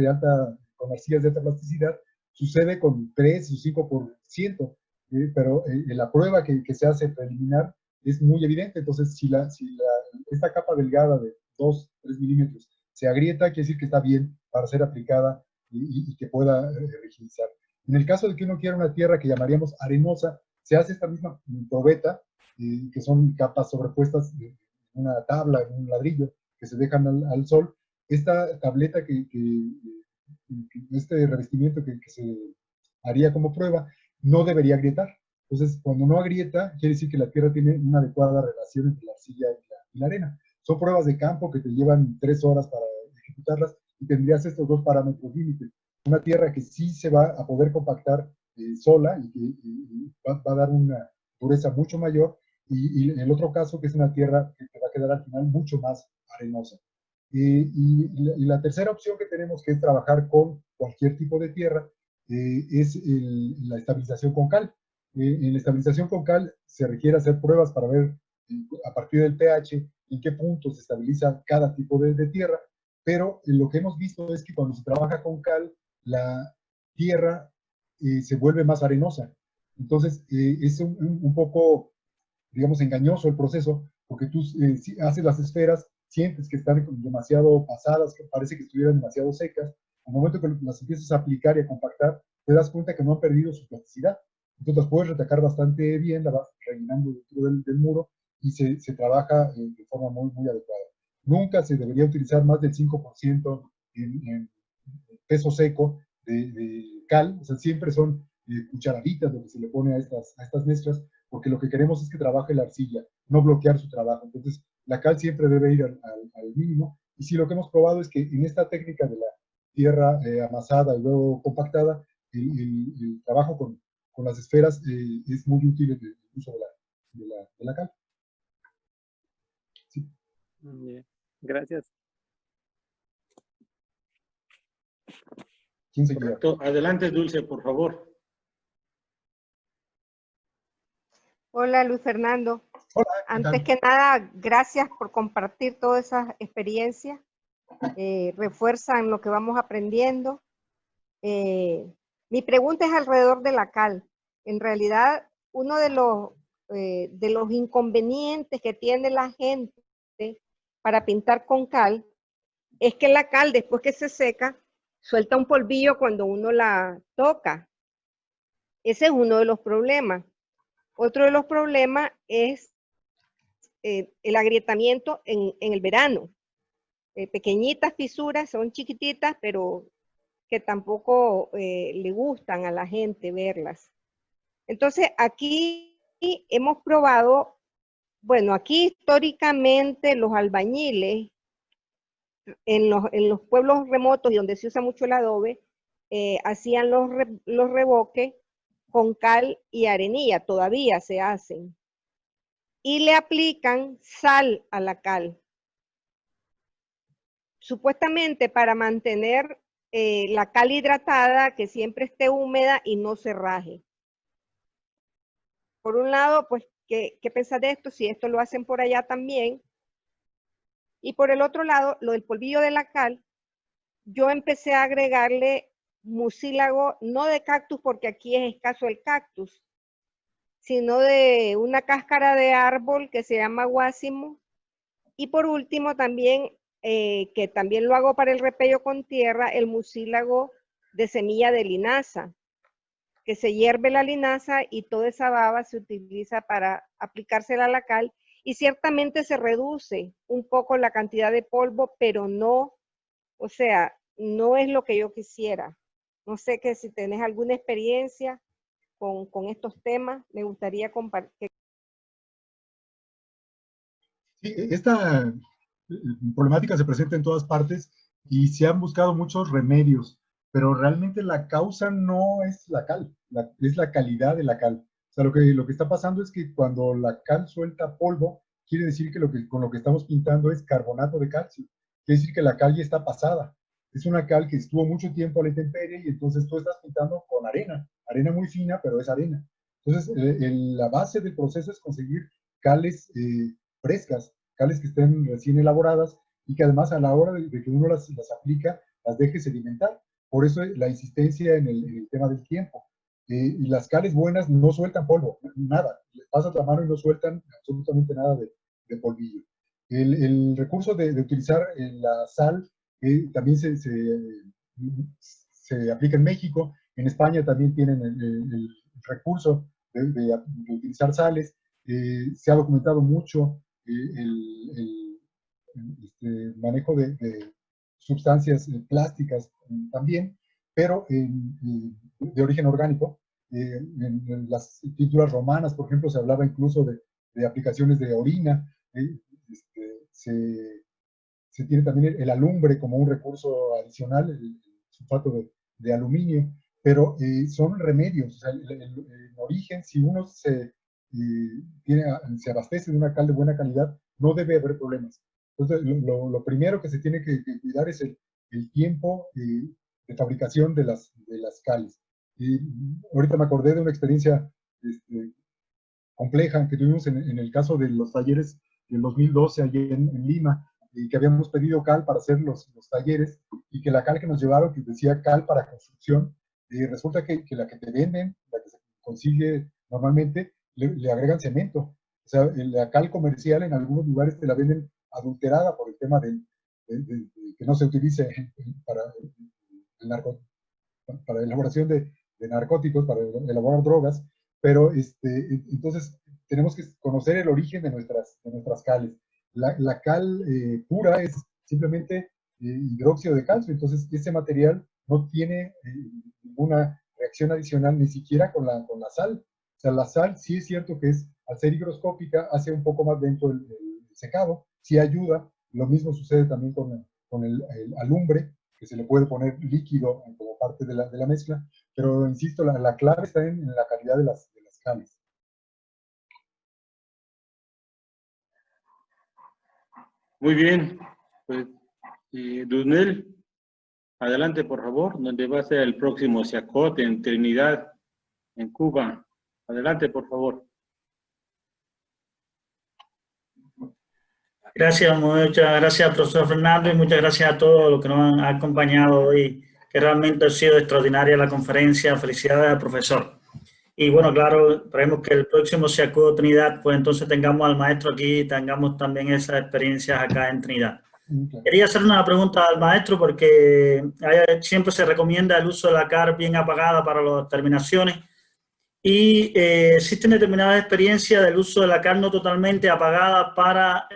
con arcillas de alta plasticidad, sucede con 3 o 5%, pero en la prueba que se hace preliminar es muy evidente. Entonces, si esta capa delgada de 2-3 milímetros se agrieta, quiere decir que está bien para ser aplicada y que pueda rigidizar. En el caso de que uno quiera una tierra que llamaríamos arenosa, se hace esta misma probeta, que son capas sobrepuestas en una tabla, en un ladrillo, que se dejan al sol. Esta tableta este revestimiento que se haría como prueba, no debería agrietar. Entonces, cuando no agrieta, quiere decir que la tierra tiene una adecuada relación entre la arcilla y la arena. Son pruebas de campo que te llevan 3 horas para ejecutarlas, y tendrías estos dos parámetros límites. Una tierra que sí se va a poder compactar sola y que va a dar una dureza mucho mayor, y en el otro caso, que es una tierra que te va a quedar al final mucho más arenosa. Y la tercera opción que tenemos, que es trabajar con cualquier tipo de tierra, es la estabilización con cal. En la estabilización con cal se requiere hacer pruebas para ver a partir del pH en qué punto se estabiliza cada tipo de tierra, pero lo que hemos visto es que cuando se trabaja con cal, la tierra se vuelve más arenosa. Entonces, es un poco, digamos, engañoso el proceso, porque tú haces las esferas, sientes que están demasiado pasadas, que parece que estuvieran demasiado secas. Al momento que las empiezas a aplicar y a compactar, te das cuenta que no han perdido su plasticidad. Entonces las puedes retacar bastante bien, la vas rellenando dentro del muro, y se trabaja de forma muy adecuada. Nunca se debería utilizar más del 5% en peso seco de cal. O sea, siempre son cucharaditas lo que se le pone a estas mezclas, porque lo que queremos es que trabaje la arcilla, no bloquear su trabajo. Entonces, la cal siempre debe ir al mínimo. Y sí, lo que hemos probado es que en esta técnica de la tierra amasada y luego compactada, el trabajo con las esferas es muy útil en el uso de la cal. Sí. Bien. Gracias. ¿Quién seguía? Correcto. Adelante, Dulce, por favor. Hola, Luis Fernando. Hola, Antes que nada, gracias por compartir todas esas experiencias. Refuerzan lo que vamos aprendiendo. Mi pregunta es alrededor de la cal. En realidad, uno de los inconvenientes que tiene la gente para pintar con cal es que la cal, después que se seca, suelta un polvillo cuando uno la toca. Ese es uno de los problemas. Otro de los problemas es el agrietamiento en el verano. Pequeñitas fisuras, son chiquititas, pero que tampoco le gustan a la gente verlas. Entonces, aquí hemos probado, bueno, aquí históricamente los albañiles, en los pueblos remotos y donde se usa mucho el adobe, hacían los revoques con cal y arenilla, todavía se hacen. Y le aplican sal a la cal. Supuestamente para mantener la cal hidratada, que siempre esté húmeda y no se raje. Por un lado, pues, ¿qué pensás de esto? Si esto lo hacen por allá también. Y por el otro lado, lo del polvillo de la cal, yo empecé a agregarle mucílago, no de cactus porque aquí es escaso el cactus, sino de una cáscara de árbol que se llama guásimo. Y por último también, que también lo hago para el repello con tierra, el mucílago de semilla de linaza, que se hierve la linaza y toda esa baba se utiliza para aplicársela a la cal, y ciertamente se reduce un poco la cantidad de polvo, pero no, o sea, no es lo que yo quisiera. No sé que si tenés alguna experiencia con estos temas, me gustaría compartir. Sí, esta problemática se presenta en todas partes y se han buscado muchos remedios, pero realmente la causa no es la cal, es la calidad de la cal. O sea, lo que está pasando es que cuando la cal suelta polvo, quiere decir que, con lo que estamos pintando es carbonato de calcio. Quiere decir que la cal ya está pasada. Es una cal que estuvo mucho tiempo a la intemperie y entonces tú estás pintando con arena, arena muy fina, pero es arena. Entonces, la base del proceso es conseguir cales frescas, cales que estén recién elaboradas y que además a la hora de que uno las aplica, las deje sedimentar. Por eso la insistencia en el tema del tiempo. Y las cales buenas no sueltan polvo, nada. Les pasas la mano y no sueltan absolutamente nada de polvillo. El recurso de utilizar la sal también se aplica en México. En España también tienen el recurso de utilizar sales. Se ha documentado mucho el manejo de sustancias plásticas también, pero de origen orgánico. En las pinturas romanas, por ejemplo, se hablaba incluso de aplicaciones de orina. Se tiene también el alumbre como un recurso adicional, el sulfato de aluminio, pero son remedios. O sea, en origen, si uno se abastece de una cal de buena calidad, no debe haber problemas. Entonces, lo primero que se tiene que cuidar es el tiempo de fabricación de las cales. Y ahorita me acordé de una experiencia compleja que tuvimos en el caso de los talleres del 2012 allí en Lima, y que habíamos pedido cal para hacer los talleres, y que la cal que nos llevaron, que decía cal para construcción, resulta que la que te venden, la que se consigue normalmente, le agregan cemento. O sea, la cal comercial en algunos lugares te la venden adulterada por el tema de que no se utilice para para la elaboración de narcóticos, para elaborar drogas, pero entonces tenemos que conocer el origen de nuestras cales. La cal pura es simplemente hidróxido de calcio, entonces ese material no tiene ninguna reacción adicional ni siquiera con la sal. O sea, la sal sí es cierto que al ser higroscópica, hace un poco más lento el secado, sí ayuda. Lo mismo sucede también con el alumbre, que se le puede poner líquido como parte de la mezcla, pero insisto, la clave está en la calidad de las cales. Muy bien, pues Dusnel, adelante por favor, donde va a ser el próximo SIACOT en Trinidad, en Cuba. Adelante por favor. Gracias, muchas gracias, profesor Fernando, y muchas gracias a todos los que nos han acompañado hoy, que realmente ha sido extraordinaria la conferencia. Felicidades al profesor. Y bueno, claro, esperemos que el próximo SIACOT Trinidad, pues entonces tengamos al maestro aquí y tengamos también esas experiencias acá en Trinidad. Quería hacer una pregunta al maestro porque siempre se recomienda el uso de la cal bien apagada para las terminaciones. Y existen determinadas experiencias del uso de la cal no totalmente apagada para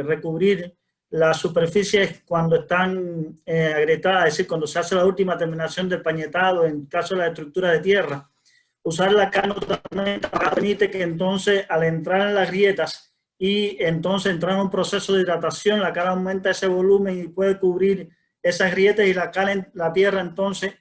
recubrir las superficies cuando están agrietadas, es decir, cuando se hace la última terminación del pañetado, en caso de la estructura de tierra. Usar la cal no totalmente apagada permite que entonces al entrar en las grietas y entonces entrar en un proceso de hidratación, la cal aumenta ese volumen y puede cubrir esas grietas, y la tierra entonces,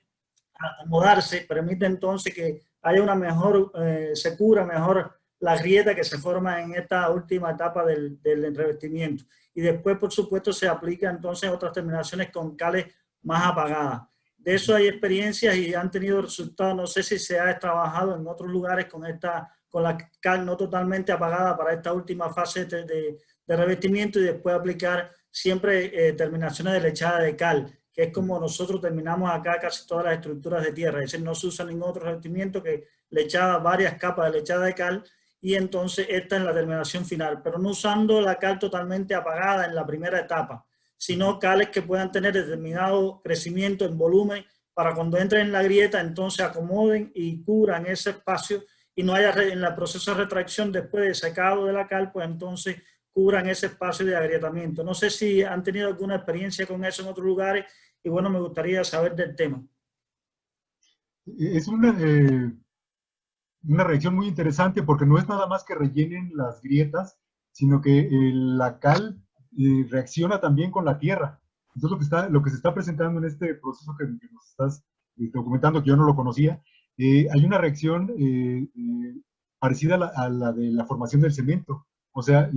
al acomodarse, permite entonces que haya una mejor, se cura mejor la grieta que se forma en esta última etapa del revestimiento. Y después, por supuesto, se aplica entonces otras terminaciones con cales más apagadas. De eso hay experiencias y han tenido resultados. No sé si se ha trabajado en otros lugares con la cal no totalmente apagada para esta última fase de revestimiento, y después aplicar siempre terminaciones de lechada de cal, que es como nosotros terminamos acá casi todas las estructuras de tierra, es decir, no se usa ningún otro revestimiento que lechada, varias capas de lechada de cal, y entonces esta es la terminación final, pero no usando la cal totalmente apagada en la primera etapa, sino cales que puedan tener determinado crecimiento en volumen para cuando entren en la grieta, entonces acomoden y cubran ese espacio y no haya en el proceso de retracción después de secado de la cal, pues entonces cubran ese espacio de agrietamiento. No sé si han tenido alguna experiencia con eso en otros lugares y bueno, me gustaría saber del tema. Es una reacción muy interesante porque no es nada más que rellenen las grietas, sino que la cal reacciona también con la tierra. Entonces lo que se está presentando en este proceso que nos estás documentando, que yo no lo conocía, hay una reacción parecida a la de la formación del cemento. O sea,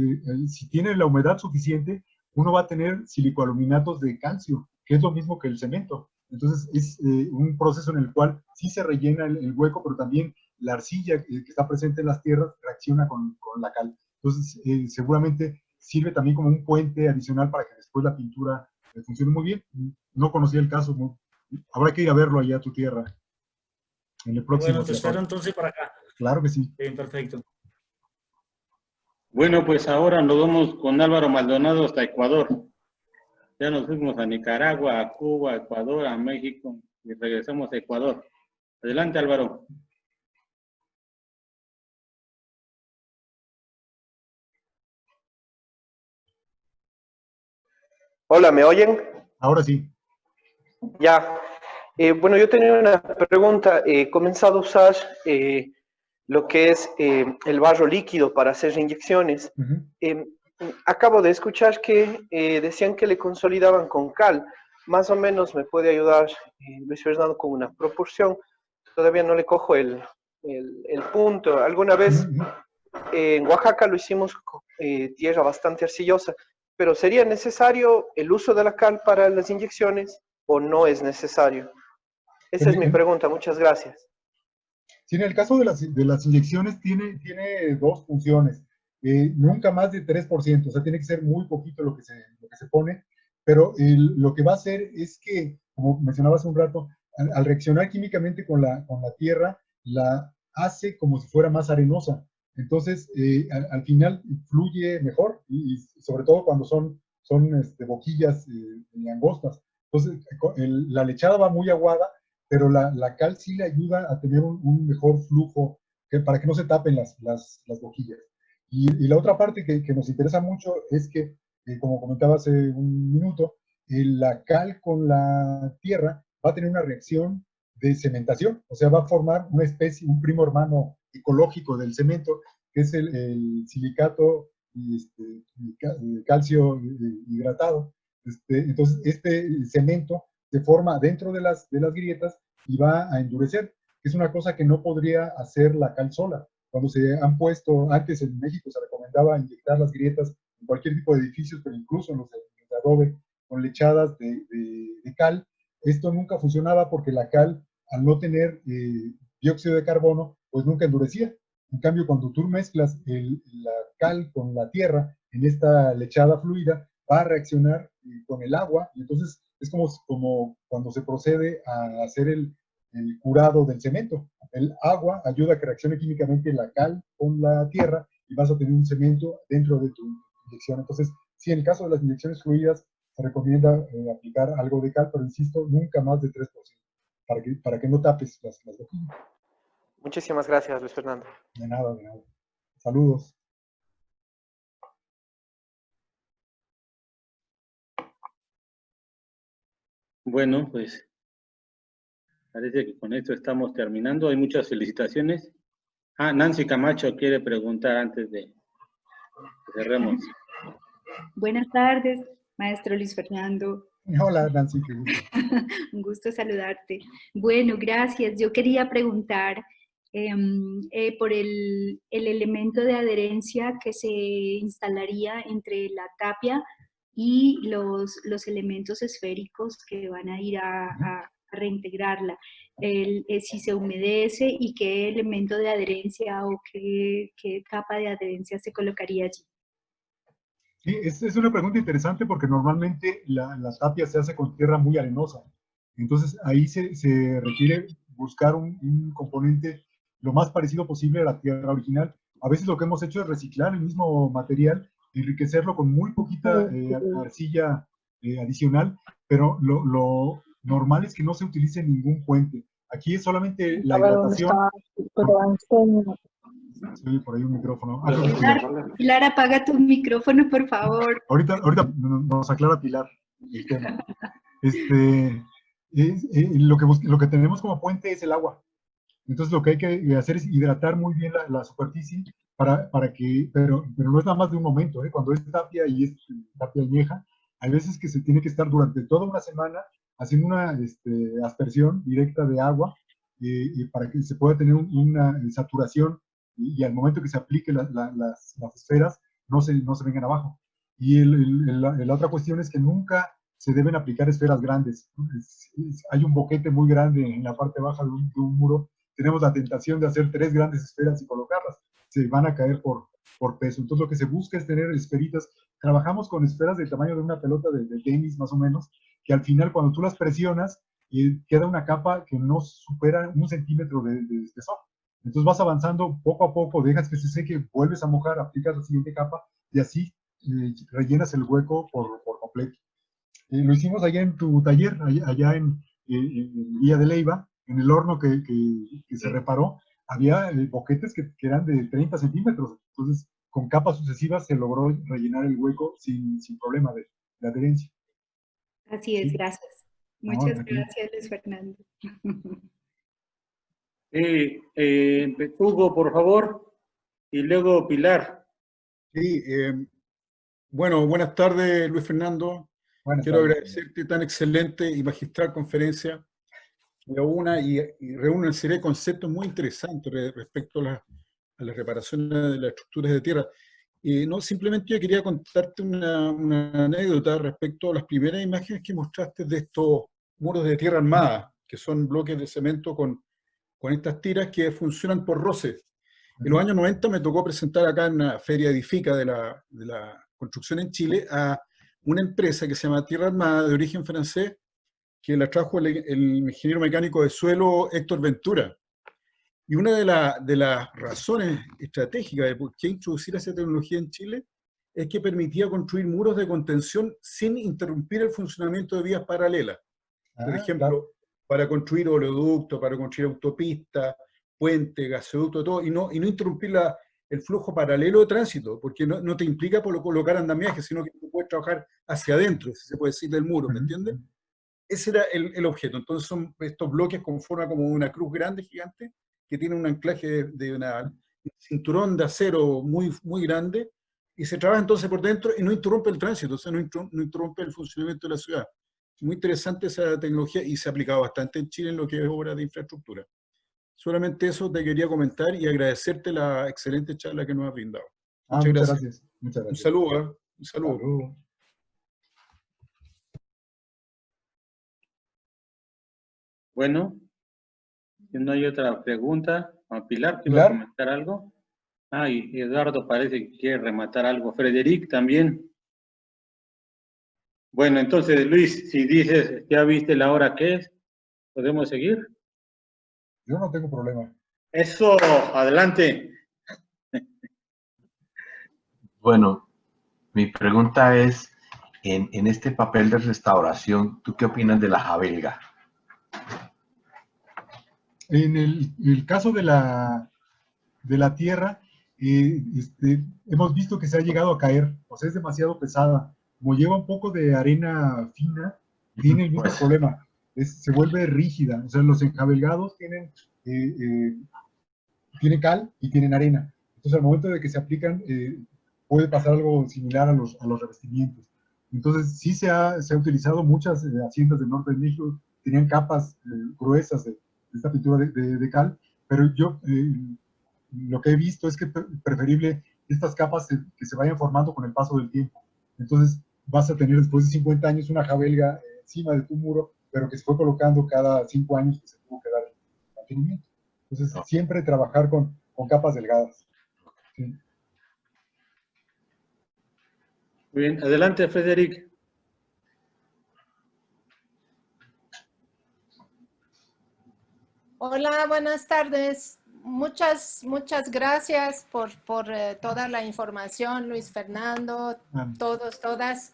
si tiene la humedad suficiente, uno va a tener silicoaluminatos de calcio, que es lo mismo que el cemento. Entonces es un proceso en el cual sí se rellena el hueco, pero también la arcilla que está presente en las tierras reacciona con la cal. Entonces seguramente sirve también como un puente adicional para que después la pintura funcione muy bien. No conocía el caso, ¿no? Habrá que ir a verlo allá a tu tierra. En el próximo. Bueno, te espero entonces para acá. Claro que sí. Bien, perfecto. Bueno, pues ahora nos vamos con Álvaro Maldonado hasta Ecuador. Ya nos fuimos a Nicaragua, a Cuba, a Ecuador, a México y regresamos a Ecuador. Adelante, Álvaro. Hola, ¿me oyen? Ahora sí. Ya. Bueno, yo tenía una pregunta. He comenzado a usar lo que es el barro líquido para hacer inyecciones. Acabo de escuchar que decían que le consolidaban con cal. Más o menos me puede ayudar Luis Fernando con una proporción. Todavía no le cojo el punto. Alguna vez en Oaxaca lo hicimos con tierra bastante arcillosa. ¿Pero sería necesario el uso de la cal para las inyecciones o no es necesario? Esa es mi pregunta. Muchas gracias. Sí, en el caso de las inyecciones tiene dos funciones. Nunca más de 3%, o sea, tiene que ser muy poquito lo que se pone, pero lo que va a hacer es que, como mencionaba hace un rato, al reaccionar químicamente con la tierra, la hace como si fuera más arenosa. Entonces, al final fluye mejor y sobre todo cuando son boquillas angostas. Entonces, la lechada va muy aguada, pero la cal sí le ayuda a tener un mejor flujo para que no se tapen las boquillas. Y la otra parte que nos interesa mucho es que, como comentaba hace un minuto, la cal con la tierra va a tener una reacción de cementación, o sea, va a formar una especie, un primo hermano ecológico del cemento, que es el silicato calcio hidratado. Entonces, este cemento se forma dentro de las grietas y va a endurecer, que es una cosa que no podría hacer la cal sola. Cuando se han puesto, antes en México se recomendaba inyectar las grietas en cualquier tipo de edificios, pero incluso en los de adobe, con lechadas de cal. Esto nunca funcionaba porque la cal, al no tener dióxido de carbono, pues nunca endurecía. En cambio, cuando tú mezclas la cal con la tierra en esta lechada fluida, va a reaccionar con el agua, y entonces es como cuando se procede a hacer el curado del cemento. El agua ayuda a que reaccione químicamente la cal con la tierra y vas a tener un cemento dentro de tu inyección. Entonces, sí, en el caso de las inyecciones fluidas, se recomienda aplicar algo de cal, pero insisto, nunca más de 3%, para que no tapes las boquillas. Muchísimas gracias, Luis Fernando. De nada, de nada. Saludos. Bueno, pues parece que con esto estamos terminando. Hay muchas felicitaciones. Nancy Camacho quiere preguntar antes de que cerremos. Buenas tardes, maestro Luis Fernando. Hola, Nancy, qué gusto. Un gusto saludarte. Bueno, gracias. Yo quería preguntar por el elemento de adherencia que se instalaría entre la tapia y los elementos esféricos que van a ir a reintegrarla. Si se humedece y qué elemento de adherencia o qué capa de adherencia se colocaría allí. Sí, es una pregunta interesante porque normalmente la tapia se hace con tierra muy arenosa. Entonces ahí se requiere buscar un componente lo más parecido posible a la tierra original. A veces lo que hemos hecho es reciclar el mismo material, enriquecerlo con muy poquita arcilla adicional, pero lo normal es que no se utilice ningún puente. Aquí es solamente la hidratación. Sí, por ahí un micrófono. Pilar, apaga tu micrófono, por favor. Ahorita nos aclara Pilar el tema. Lo que tenemos como puente es el agua. Entonces lo que hay que hacer es hidratar muy bien la superficie para que, pero no es nada más de un momento, ¿eh? Cuando es tapia y es tapia añeja, hay veces que se tiene que estar durante toda una semana haciendo una aspersión directa de agua para que se pueda tener una saturación y al momento que se aplique las esferas no se vengan abajo. Y la otra cuestión es que nunca se deben aplicar esferas grandes. Hay un boquete muy grande en la parte baja de un muro. Tenemos la tentación de hacer 3 grandes esferas y colocarlas. Se van a caer por peso. Entonces lo que se busca es tener esferitas. Trabajamos con esferas del tamaño de una pelota de tenis más o menos, que al final cuando tú las presionas, queda una capa que no supera 1 centímetro de espesor. Entonces vas avanzando poco a poco, dejas que se seque, vuelves a mojar, aplicas la siguiente capa y así rellenas el hueco por completo. Lo hicimos allá en tu taller, allá en Villa de Leyva, en el horno que se reparó, había boquetes que eran de 30 centímetros. Entonces, con capas sucesivas se logró rellenar el hueco sin problema de adherencia. Así es, gracias. Muchas gracias, Luis Fernando. Hugo, por favor, y luego Pilar. Sí, bueno, buenas tardes, Luis Fernando. Quiero agradecerte tan excelente y magistral conferencia. Y reúne una serie de conceptos muy interesantes respecto a la reparación de las estructuras de tierra. No, simplemente yo quería contarte una anécdota respecto a las primeras imágenes que mostraste de estos muros de tierra armada, que son bloques de cemento con estas tiras que funcionan por roce. En los años 90 me tocó presentar acá en la Feria Edifica de la construcción en Chile a una empresa que se llama Tierra Armada, de origen francés, que la trajo el ingeniero mecánico de suelo Héctor Ventura. Y una de las razones estratégicas de por qué introducir esa tecnología en Chile es que permitía construir muros de contención sin interrumpir el funcionamiento de vías paralelas. Por ejemplo, para construir oleoductos, para construir autopistas, puentes, gasoductos, todo, y no interrumpir el flujo paralelo de tránsito, porque no te implica colocar andamiajes, sino que tú puedes trabajar hacia adentro, si se puede decir, del muro, ¿me entiendes? Ese era el objeto. Entonces son estos bloques con forma como una cruz grande, gigante, que tiene un anclaje de un cinturón de acero muy, muy grande, y se trabaja entonces por dentro y no interrumpe el tránsito, o sea, no interrumpe el funcionamiento de la ciudad. Muy interesante esa tecnología y se ha aplicado bastante en Chile en lo que es obra de infraestructura. Solamente eso te quería comentar y agradecerte la excelente charla que nos has brindado. Muchas gracias. Muchas gracias. Un saludo, un saludo. Salud. Bueno, si no hay otra pregunta, Pilar, ¿te iba a comentar algo? Y Eduardo parece que quiere rematar algo. Frederic también. Bueno, entonces, Luis, si dices, ya viste la hora que es, ¿podemos seguir? Yo no tengo problema. Eso, adelante. Bueno, mi pregunta es, en este papel de restauración, ¿tú qué opinas de la jabelga? En el caso de la tierra, hemos visto que se ha llegado a caer, o sea, es demasiado pesada. Como lleva un poco de arena fina, tiene el mismo problema, se vuelve rígida. O sea, los enjabelgados tienen cal y tienen arena. Entonces, al momento de que se aplican, puede pasar algo similar a los revestimientos. Entonces, sí se ha utilizado muchas haciendas del norte de México, tenían capas gruesas de esta pintura de cal, pero yo lo que he visto es que es preferible estas capas que se vayan formando con el paso del tiempo. Entonces vas a tener después de 50 años una jabelga encima de tu muro, pero que se fue colocando cada 5 años que se tuvo que dar el mantenimiento. Entonces siempre trabajar con capas delgadas. ¿Sí? Muy bien, adelante, Frederic. Hola, buenas tardes. Muchas gracias por toda la información, Luis Fernando, todas.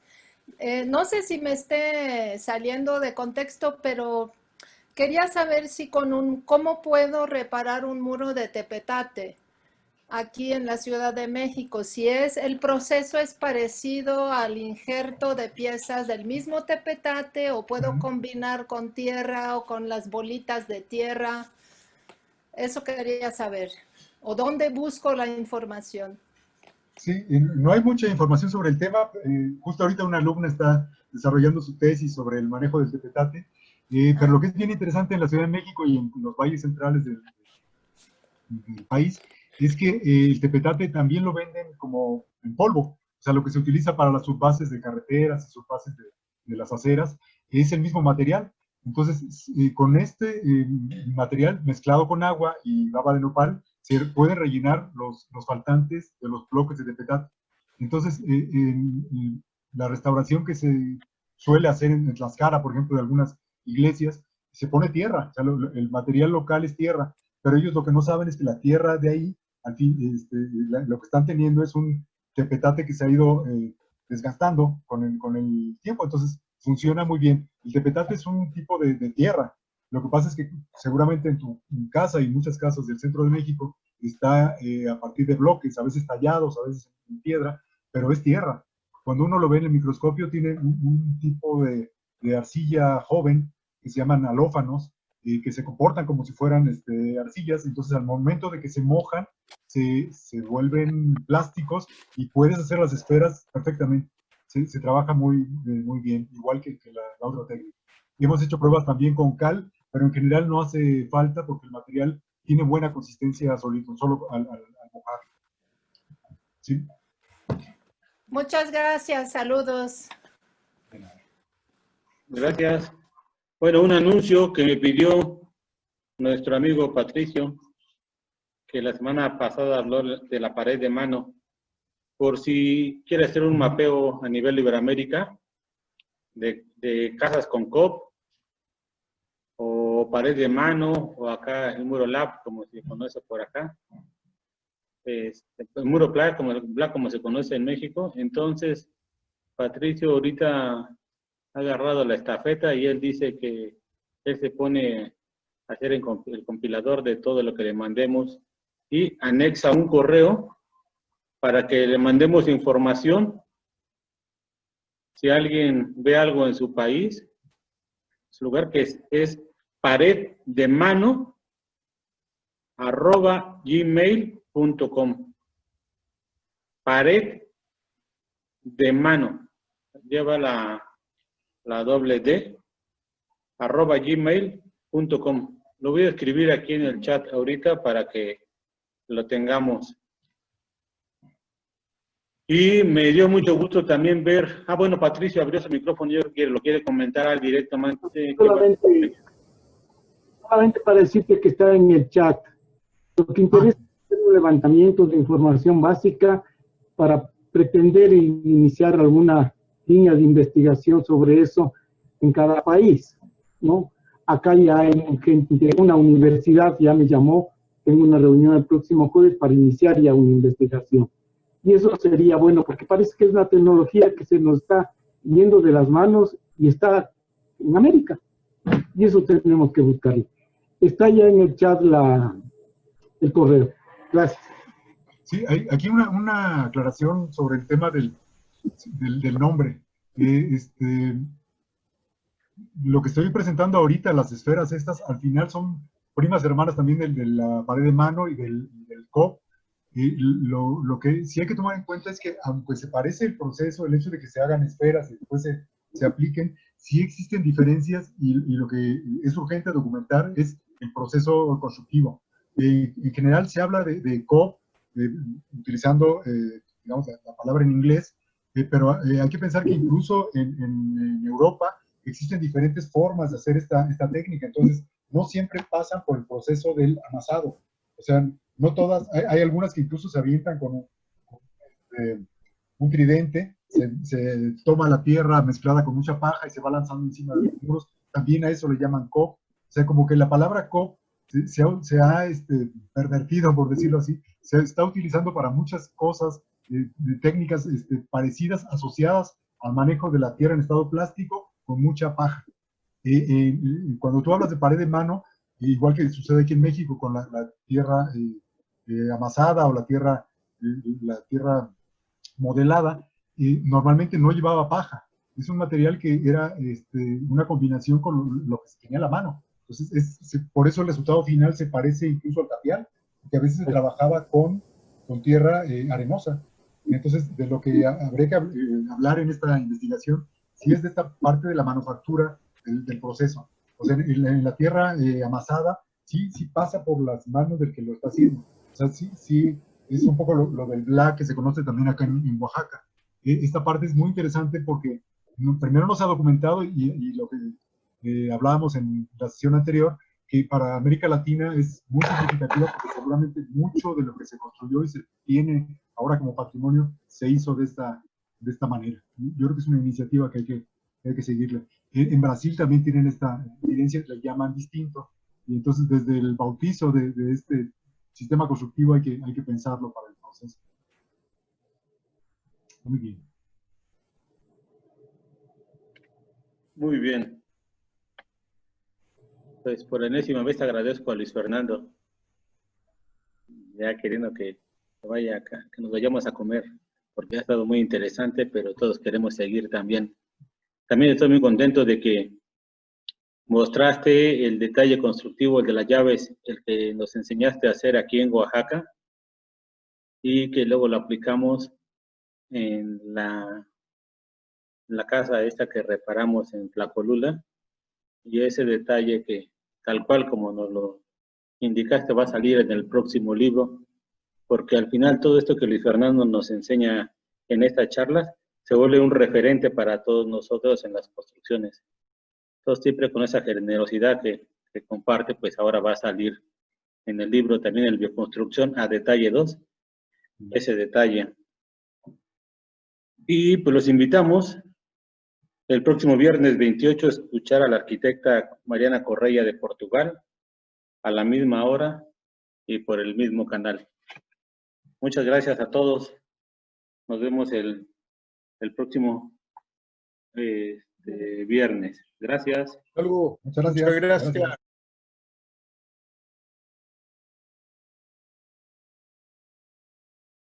No sé si me esté saliendo de contexto, pero quería saber si cómo puedo reparar un muro de tepetate aquí en la Ciudad de México. Si el proceso es parecido al injerto de piezas del mismo tepetate o puedo combinar con tierra o con las bolitas de tierra. Eso quería saber. ¿O dónde busco la información? Sí, no hay mucha información sobre el tema. Justo ahorita una alumna está desarrollando su tesis sobre el manejo del tepetate, pero lo que es bien interesante en la Ciudad de México y en los valles centrales del país es que el tepetate también lo venden como en polvo. O sea, lo que se utiliza para las subbases de carreteras y subbases de las aceras es el mismo material. Entonces, con este material mezclado con agua y baba de nopal, se pueden rellenar los faltantes de los bloques de tepetate. Entonces, la restauración que se suele hacer en Tlaxcala, por ejemplo, de algunas iglesias, se pone tierra. O sea, el material local es tierra, pero ellos lo que no saben es que la tierra de ahí, al fin, lo que están teniendo es un tepetate que se ha ido desgastando con el tiempo. Entonces, funciona muy bien. El tepetate es un tipo de tierra. Lo que pasa es que seguramente en tu casa y muchas casas del centro de México está a partir de bloques, a veces tallados, a veces en piedra, pero es tierra. Cuando uno lo ve en el microscopio tiene un tipo de arcilla joven que se llaman alófanos, que se comportan como si fueran arcillas. Entonces al momento de que se mojan se vuelven plásticos y puedes hacer las esferas perfectamente. Se trabaja muy bien, igual que la otra técnica. Y hemos hecho pruebas también con cal, pero en general no hace falta porque el material tiene buena consistencia solito, solo al mojar. ¿Sí? Muchas gracias, saludos. Gracias. Bueno, un anuncio que me pidió nuestro amigo Patricio, que la semana pasada habló de la pared de mano. Por si quiere hacer un mapeo a nivel Iberoamérica de casas con COP o pared de mano o acá el muro lab, como se conoce por acá. El muro black como se conoce en México. Entonces, Patricio ahorita ha agarrado la estafeta y él dice que él se pone a hacer el compilador de todo lo que le mandemos y anexa un correo para que le mandemos información. Si alguien ve algo en su país, su lugar que es pareddemano@gmail.com. Pared de mano, lleva la doble D, @gmail.com. Lo voy a escribir aquí en el chat ahorita para que lo tengamos. Y me dio mucho gusto también ver, bueno, Patricio abrió su micrófono, yo lo quiere comentar directamente. Solamente para decirte que está en el chat. Lo que interesa es un levantamiento de información básica para pretender iniciar alguna línea de investigación sobre eso en cada país, ¿no? Acá ya hay gente de una universidad, ya me llamó, tengo una reunión el próximo jueves para iniciar ya una investigación. Y eso sería bueno, porque parece que es una tecnología que se nos está yendo de las manos y está en América. Y eso tenemos que buscarlo. Está ya en el chat el correo. Gracias. Sí, hay aquí una aclaración sobre el tema del nombre. Lo que estoy presentando ahorita, las esferas estas, al final son primas hermanas también de la pared de mano y del COP. Y lo que sí hay que tomar en cuenta es que, aunque se parece el proceso, el hecho de que se hagan esferas y después se apliquen, sí existen diferencias y lo que es urgente documentar es el proceso constructivo. En general se habla de COP, utilizando, digamos, la palabra en inglés, pero hay que pensar que incluso en Europa existen diferentes formas de hacer esta técnica, entonces no siempre pasan por el proceso del amasado. O sea, no todas, hay algunas que incluso se avientan con un tridente se toma la tierra mezclada con mucha paja y se va lanzando encima de los muros. También a eso le llaman COP. O sea, como que la palabra COP se ha pervertido, por decirlo así. Se está utilizando para muchas cosas, de técnicas parecidas, asociadas al manejo de la tierra en estado plástico con mucha paja. Cuando tú hablas de pared de mano, igual que sucede aquí en México con la tierra amasada o la tierra modelada, normalmente no llevaba paja. Es un material que era una combinación con lo que se tenía a la mano. Entonces, por eso el resultado final se parece incluso al tapial, que a veces se trabajaba con tierra arenosa. Entonces, de lo que habría que hablar en esta investigación, sí es de esta parte de la manufactura del proceso. O sea, en la tierra amasada, sí pasa por las manos del que lo está haciendo. O sea, sí es un poco lo del black que se conoce también acá en Oaxaca. Esta parte es muy interesante porque primero no se ha documentado y lo que hablábamos en la sesión anterior, que para América Latina es muy significativa porque seguramente mucho de lo que se construyó y se tiene ahora como patrimonio se hizo de esta manera. Yo creo que es una iniciativa que hay que seguirla. En Brasil también tienen esta evidencia, la llaman distinto, y entonces desde el bautizo de este sistema constructivo hay que pensarlo para el proceso. Muy bien. Muy bien. Pues por enésima vez agradezco a Luis Fernando, ya queriendo que nos vayamos a comer, porque ha estado muy interesante, pero todos queremos seguir también. También estoy muy contento de que mostraste el detalle constructivo de las llaves, el que nos enseñaste a hacer aquí en Oaxaca, y que luego lo aplicamos en la casa esta que reparamos en Tlacolula, y ese detalle que tal cual como nos lo indicaste va a salir en el próximo libro, porque al final todo esto que Luis Fernando nos enseña en estas charlas se vuelve un referente para todos nosotros en las construcciones. Entonces siempre con esa generosidad que comparte, pues ahora va a salir en el libro también el Bioconstrucción a detalle 2, ese detalle. Y pues los invitamos el próximo viernes 28 a escuchar a la arquitecta Mariana Correia de Portugal a la misma hora y por el mismo canal. Muchas gracias a todos. Nos vemos el próximo viernes. Gracias. Muchas gracias.